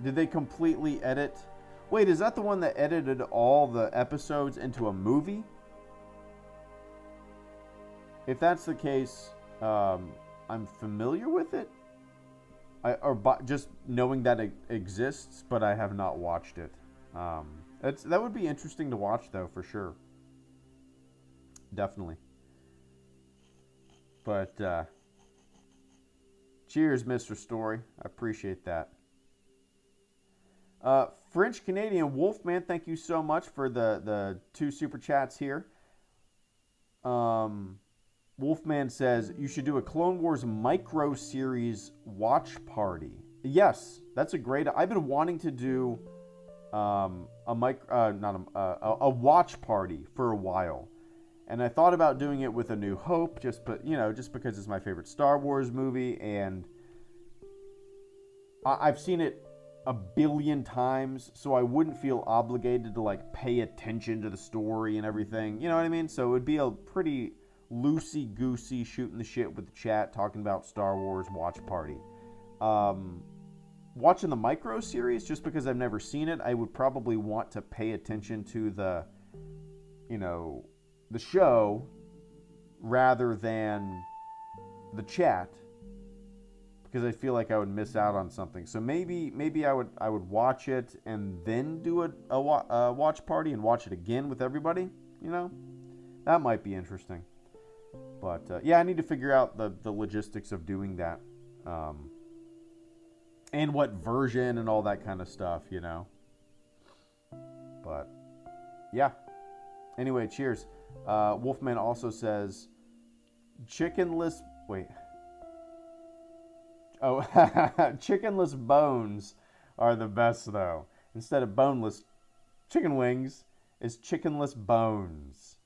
did they completely edit? Wait, is that the one that edited all the episodes into a movie? If that's the case, I'm familiar with it. Just knowing that it exists, but I have not watched it. That would be interesting to watch, though, for sure. Definitely. But cheers, Mr. Story. I appreciate that. French Canadian Wolfman, thank you so much for the 2 super chats here. Wolfman says, you should do a Clone Wars micro series watch party. Yes, that's a great... I've been wanting to do a watch party for a while. And I thought about doing it with A New Hope, just because it's my favorite Star Wars movie, and I've seen it a billion times, so I wouldn't feel obligated to, like, pay attention to the story and everything. You know what I mean? So it would be a pretty loosey-goosey, shooting the shit with the chat, talking about Star Wars watch party. Watching the micro series, just because I've never seen it, I would probably want to pay attention to the show rather than the chat. because I feel like I would miss out on something. So maybe I would watch it and then do a watch party and watch it again with everybody. You know, that might be interesting. But yeah, I need to figure out the logistics of doing that, and what version and all that kind of stuff. You know. But yeah. Anyway, cheers. Wolfman also says, chickenless. Wait. Oh, chickenless bones are the best, though. Instead of boneless chicken wings, it's chickenless bones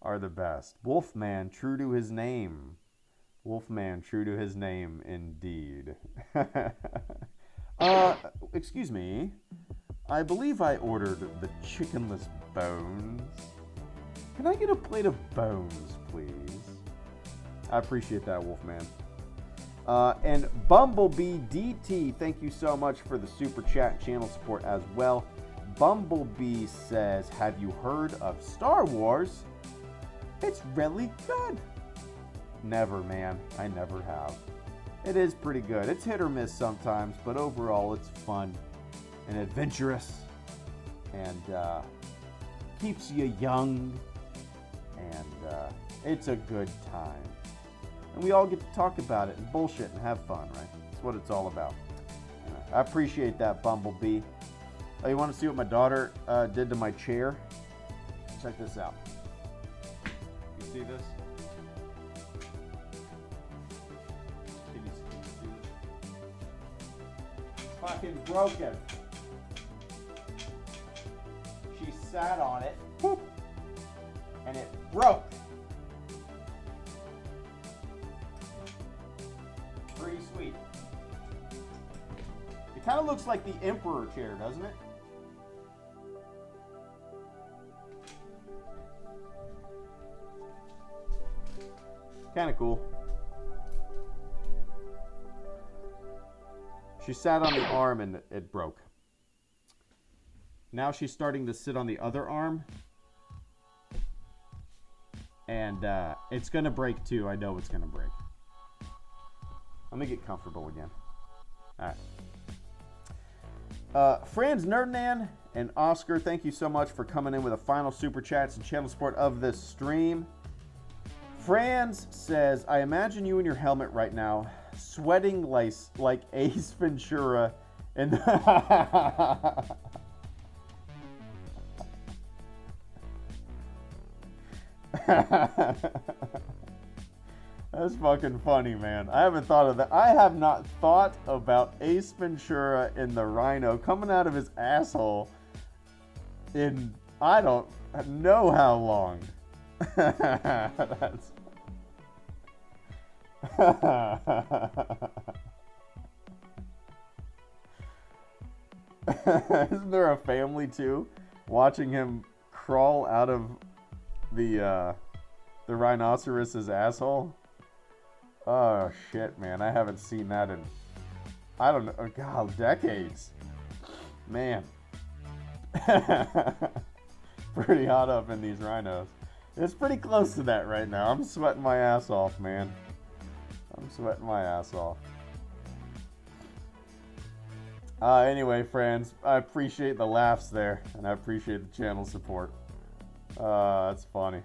are the best. Wolfman, true to his name. Wolfman, true to his name, indeed. Excuse me. I believe I ordered the chickenless bones. Can I get a plate of bones, please? I appreciate that, Wolfman. And Bumblebee DT, thank you so much for the super chat and channel support as well. Bumblebee says, have you heard of Star Wars? It's really good. Never, man. I never have. It is pretty good. It's hit or miss sometimes, but overall it's fun and adventurous and keeps you young, and it's a good time. And we all get to talk about it and bullshit and have fun, right? That's what it's all about. I appreciate that, Bumblebee. Oh, you want to see what my daughter did to my chair? Check this out. You see this? Can you see this? It's fucking broken. She sat on it, whoop, and it broke. Pretty sweet. It kind of looks like the Emperor chair, doesn't it? Kind of cool. She sat on the arm and it broke. Now she's starting to sit on the other arm. And it's going to break too. I know it's going to break. Let me get comfortable again. All right. Franz Nerdnan and Oscar, thank you so much for coming in with a final super chats and channel support of this stream. Franz says, I imagine you in your helmet right now, sweating like Ace Ventura in the... That's fucking funny, man. I haven't thought of that. I have not thought about Ace Ventura in the rhino coming out of his asshole in I don't know how long. That's... Isn't there a family too watching him crawl out of the rhinoceros's asshole? Oh shit, man, I haven't seen that in, I don't know, God, decades. Man. Pretty hot up in these rhinos. It's pretty close to that right now. I'm sweating my ass off, man. I'm sweating my ass off. Anyway, friends, I appreciate the laughs there, and I appreciate the channel support. That's funny.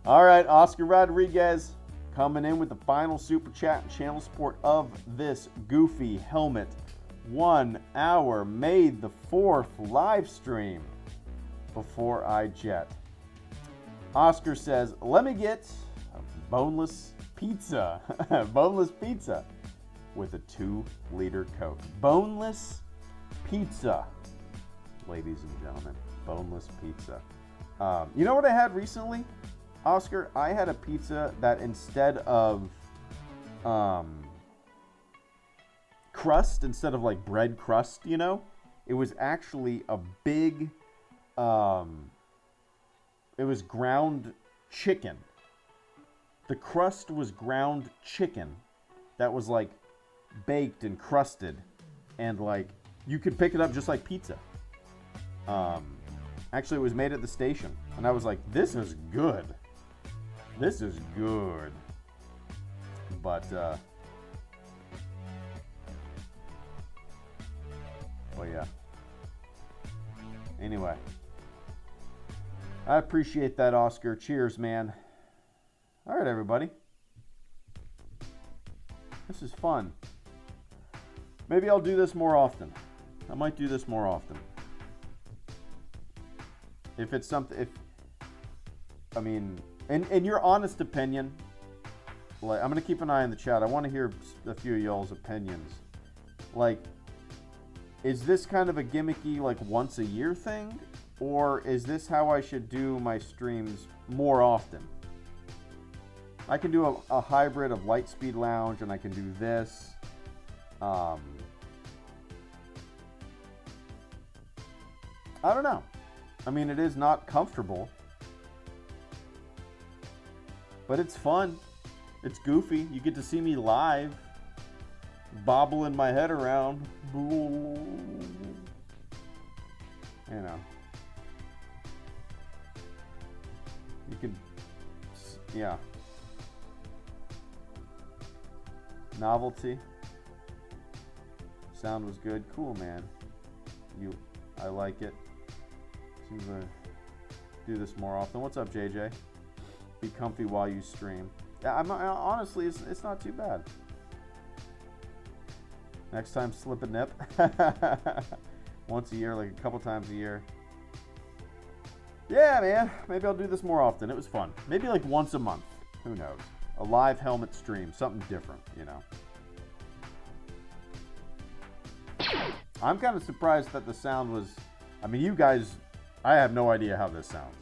All right, Oscar Rodriguez coming in with the final super chat and channel support of this goofy helmet 1 hour May the 4th live stream before I jet. Oscar says, let me get a boneless pizza. Boneless pizza with a 2-liter Coke. Boneless pizza, ladies and gentlemen. Boneless pizza. You know what I had recently, Oscar? I had a pizza that instead of crust, instead of like bread crust, you know, it was actually a big, it was ground chicken. The crust was ground chicken that was like baked and crusted, and like you could pick it up just like pizza. Actually, it was made at the station, and I was like, this is good. This is good. But But yeah. Anyway. I appreciate that, Oscar. Cheers, man. All right, everybody. This is fun. Maybe I'll do this more often. I might do this more often. If it's something, I mean, in your honest opinion, like, I'm going to keep an eye on the chat. I want to hear a few of y'all's opinions. Like, is this kind of a gimmicky, like, once a year thing? Or is this how I should do my streams more often? I can do a hybrid of Lightspeed Lounge, and I can do this. I don't know. I mean, it is not comfortable. But it's fun. It's goofy. You get to see me live. Bobbling my head around. You know. You can... Yeah. Novelty. Sound was good. Cool, man. I like it. Seems to do this more often. What's up, JJ? Be comfy while you stream. Yeah, honestly, it's not too bad. Next time, slip a nip. Once a year, like a couple times a year. Yeah, man. Maybe I'll do this more often. It was fun. Maybe like once a month. Who knows? A live helmet stream. Something different, you know. I'm kind of surprised that the sound was... I mean, you guys... I have no idea how this sounds.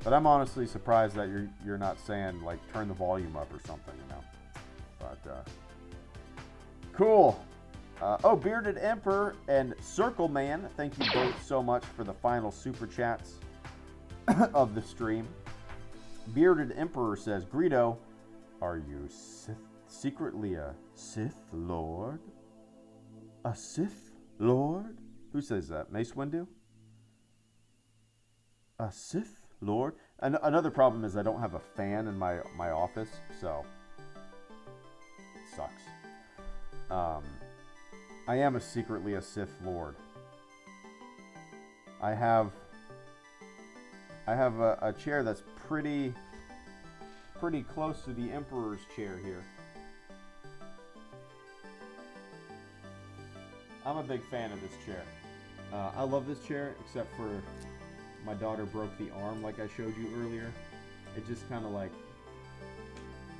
But I'm honestly surprised that you're not saying, like, turn the volume up or something, you know. But, cool. Oh, Bearded Emperor and Circle Man, thank you both so much for the final super chats of the stream. Bearded Emperor says, Greedo, are you secretly a Sith Lord? A Sith Lord? Who says that? Mace Windu? A Sith Lord? And another problem is I don't have a fan in my office, so it sucks. I am secretly a Sith Lord. I have a chair that's pretty close to the Emperor's chair here. I'm a big fan of this chair. I love this chair, except for my daughter broke the arm like I showed you earlier. It just kind of like...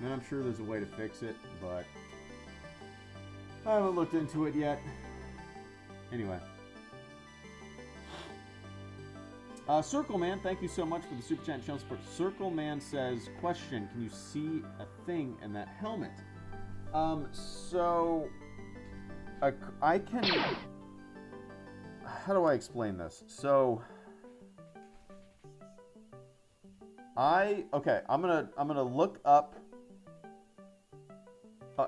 And I'm sure there's a way to fix it, but I haven't looked into it yet. Anyway. Circle Man, thank you so much for the Super Chat and channel support. Circle Man says, question, can you see a thing in that helmet? So... I can... How do I explain this? So... Okay, I'm gonna look up...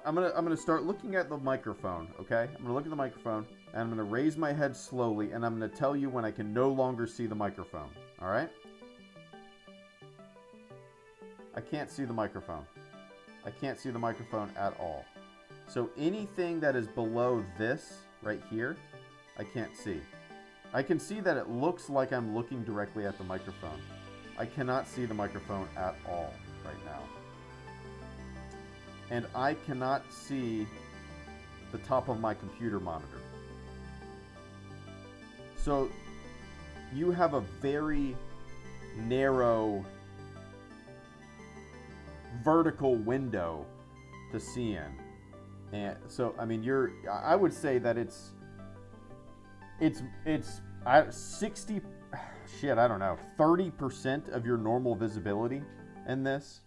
I'm gonna start looking at the microphone, okay? I'm gonna look at the microphone, and I'm gonna raise my head slowly, and I'm gonna tell you when I can no longer see the microphone, alright? I can't see the microphone. I can't see the microphone at all. So anything that is below this, right here, I can't see. I can see that it looks like I'm looking directly at the microphone. I cannot see the microphone at all right now. And I cannot see the top of my computer monitor. So you have a very narrow vertical window to see in. And so, I mean, I would say that it's 60, shit, I don't know, 30% of your normal visibility in this.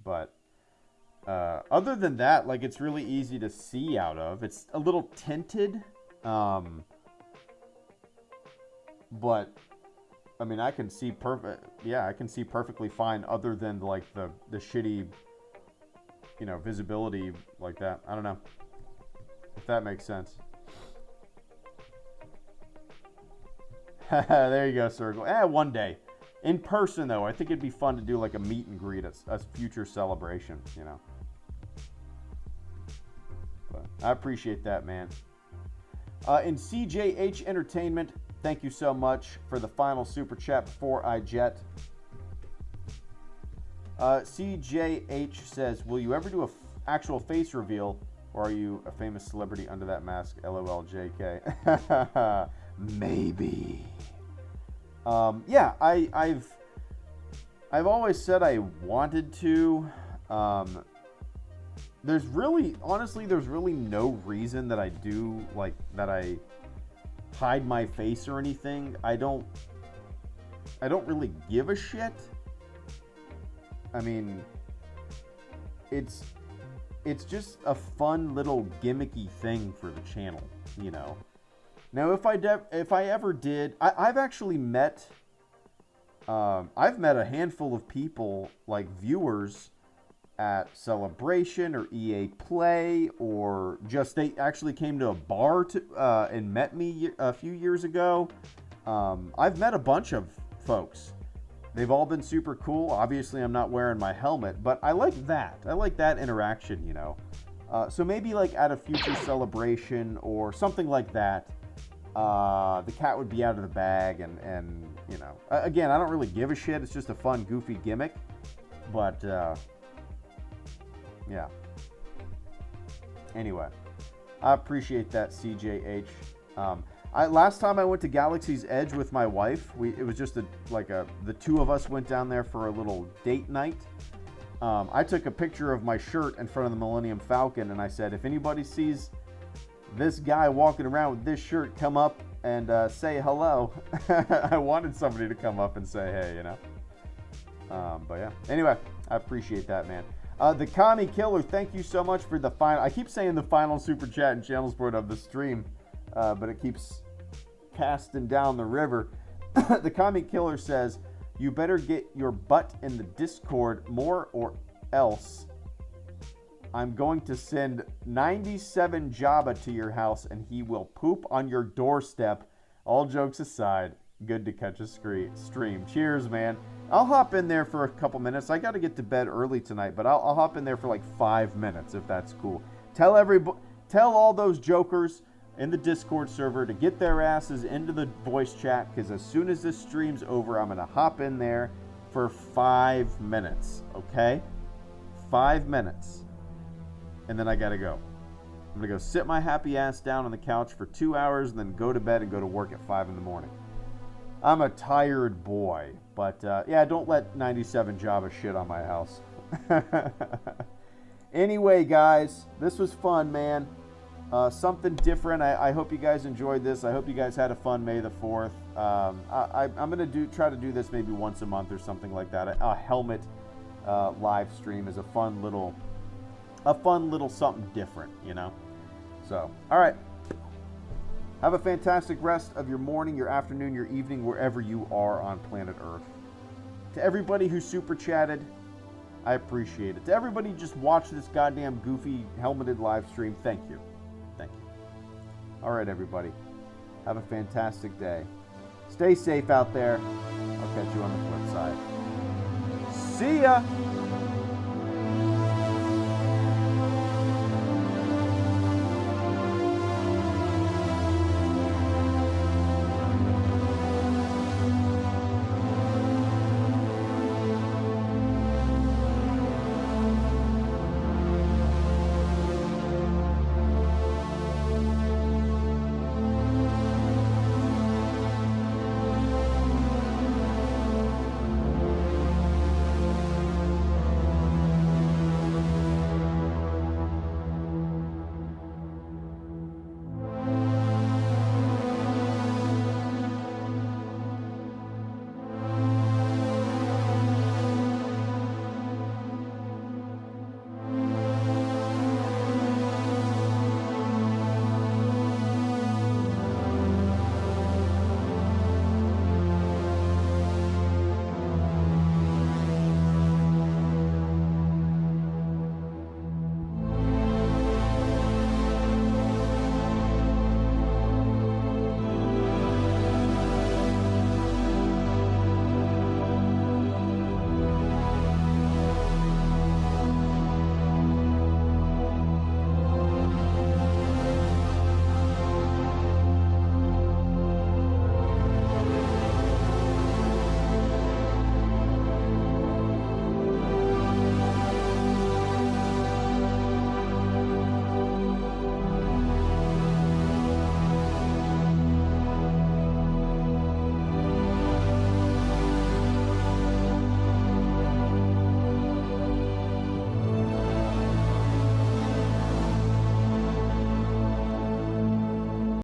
But other than that, like, it's really easy to see out of. It's a little tinted, but I mean, I can see I can see perfectly fine, other than like the shitty, you know, visibility like that. I don't know if that makes sense. There you go, Circle. One day. In person, though, I think it'd be fun to do like a meet and greet, a future celebration, you know. But I appreciate that, man. In CJH Entertainment, thank you so much for the final super chat before I jet. CJH says, will you ever do an actual face reveal, or are you a famous celebrity under that mask? LOL JK. Maybe. Yeah, I've always said I wanted to. There's really no reason that I do, like, that I hide my face or anything. I don't really give a shit. I mean, it's just a fun little gimmicky thing for the channel, you know. Now, if I ever did, I've actually met, I've met a handful of people, like viewers, at Celebration or EA Play, or just they actually came to a bar and met me a few years ago. I've met a bunch of folks. They've all been super cool. Obviously, I'm not wearing my helmet, but I like that. I like that interaction, you know. So maybe like at a future celebration or something like that, the cat would be out of the bag, and you know, again, I don't really give a shit. It's just a fun, goofy gimmick, but yeah. Anyway, I appreciate that, CJH. Last time I went to Galaxy's Edge with my wife, it was just the two of us went down there for a little date night. I took a picture of my shirt in front of the Millennium Falcon, and I said, if anybody sees this guy walking around with this shirt, come up and say hello. I wanted somebody to come up and say hey, you know. But yeah. Anyway, I appreciate that, man. The Kami Killer, thank you so much for the final. I keep saying the final super chat and channel support of the stream, but it keeps casting down the river. The Kami Killer says, you better get your butt in the Discord more, or else I'm going to send 97 Jabba to your house and he will poop on your doorstep. All jokes aside, good to catch a stream. Cheers, man. I'll hop in there for a couple minutes. I got to get to bed early tonight, but I'll hop in there for like 5 minutes if that's cool. Tell all those jokers in the Discord server to get their asses into the voice chat, because as soon as this stream's over, I'm going to hop in there for 5 minutes, okay? 5 minutes. And then I got to go. I'm going to go sit my happy ass down on the couch for 2 hours and then go to bed and go to work at 5 in the morning. I'm a tired boy, but yeah, don't let 97 Jabba shit on my house. Anyway, guys, this was fun, man. Something different. I hope you guys enjoyed this. I hope you guys had a fun May the 4th. I'm gonna try to do this maybe once a month or something like that. A helmet live stream is a fun little something different, you know. So, all right. Have a fantastic rest of your morning, your afternoon, your evening, wherever you are on planet Earth. To everybody who super chatted, I appreciate it. To everybody who just watched this goddamn goofy helmeted live stream, thank you. Thank you. All right, everybody. Have a fantastic day. Stay safe out there. I'll catch you on the flip side. See ya!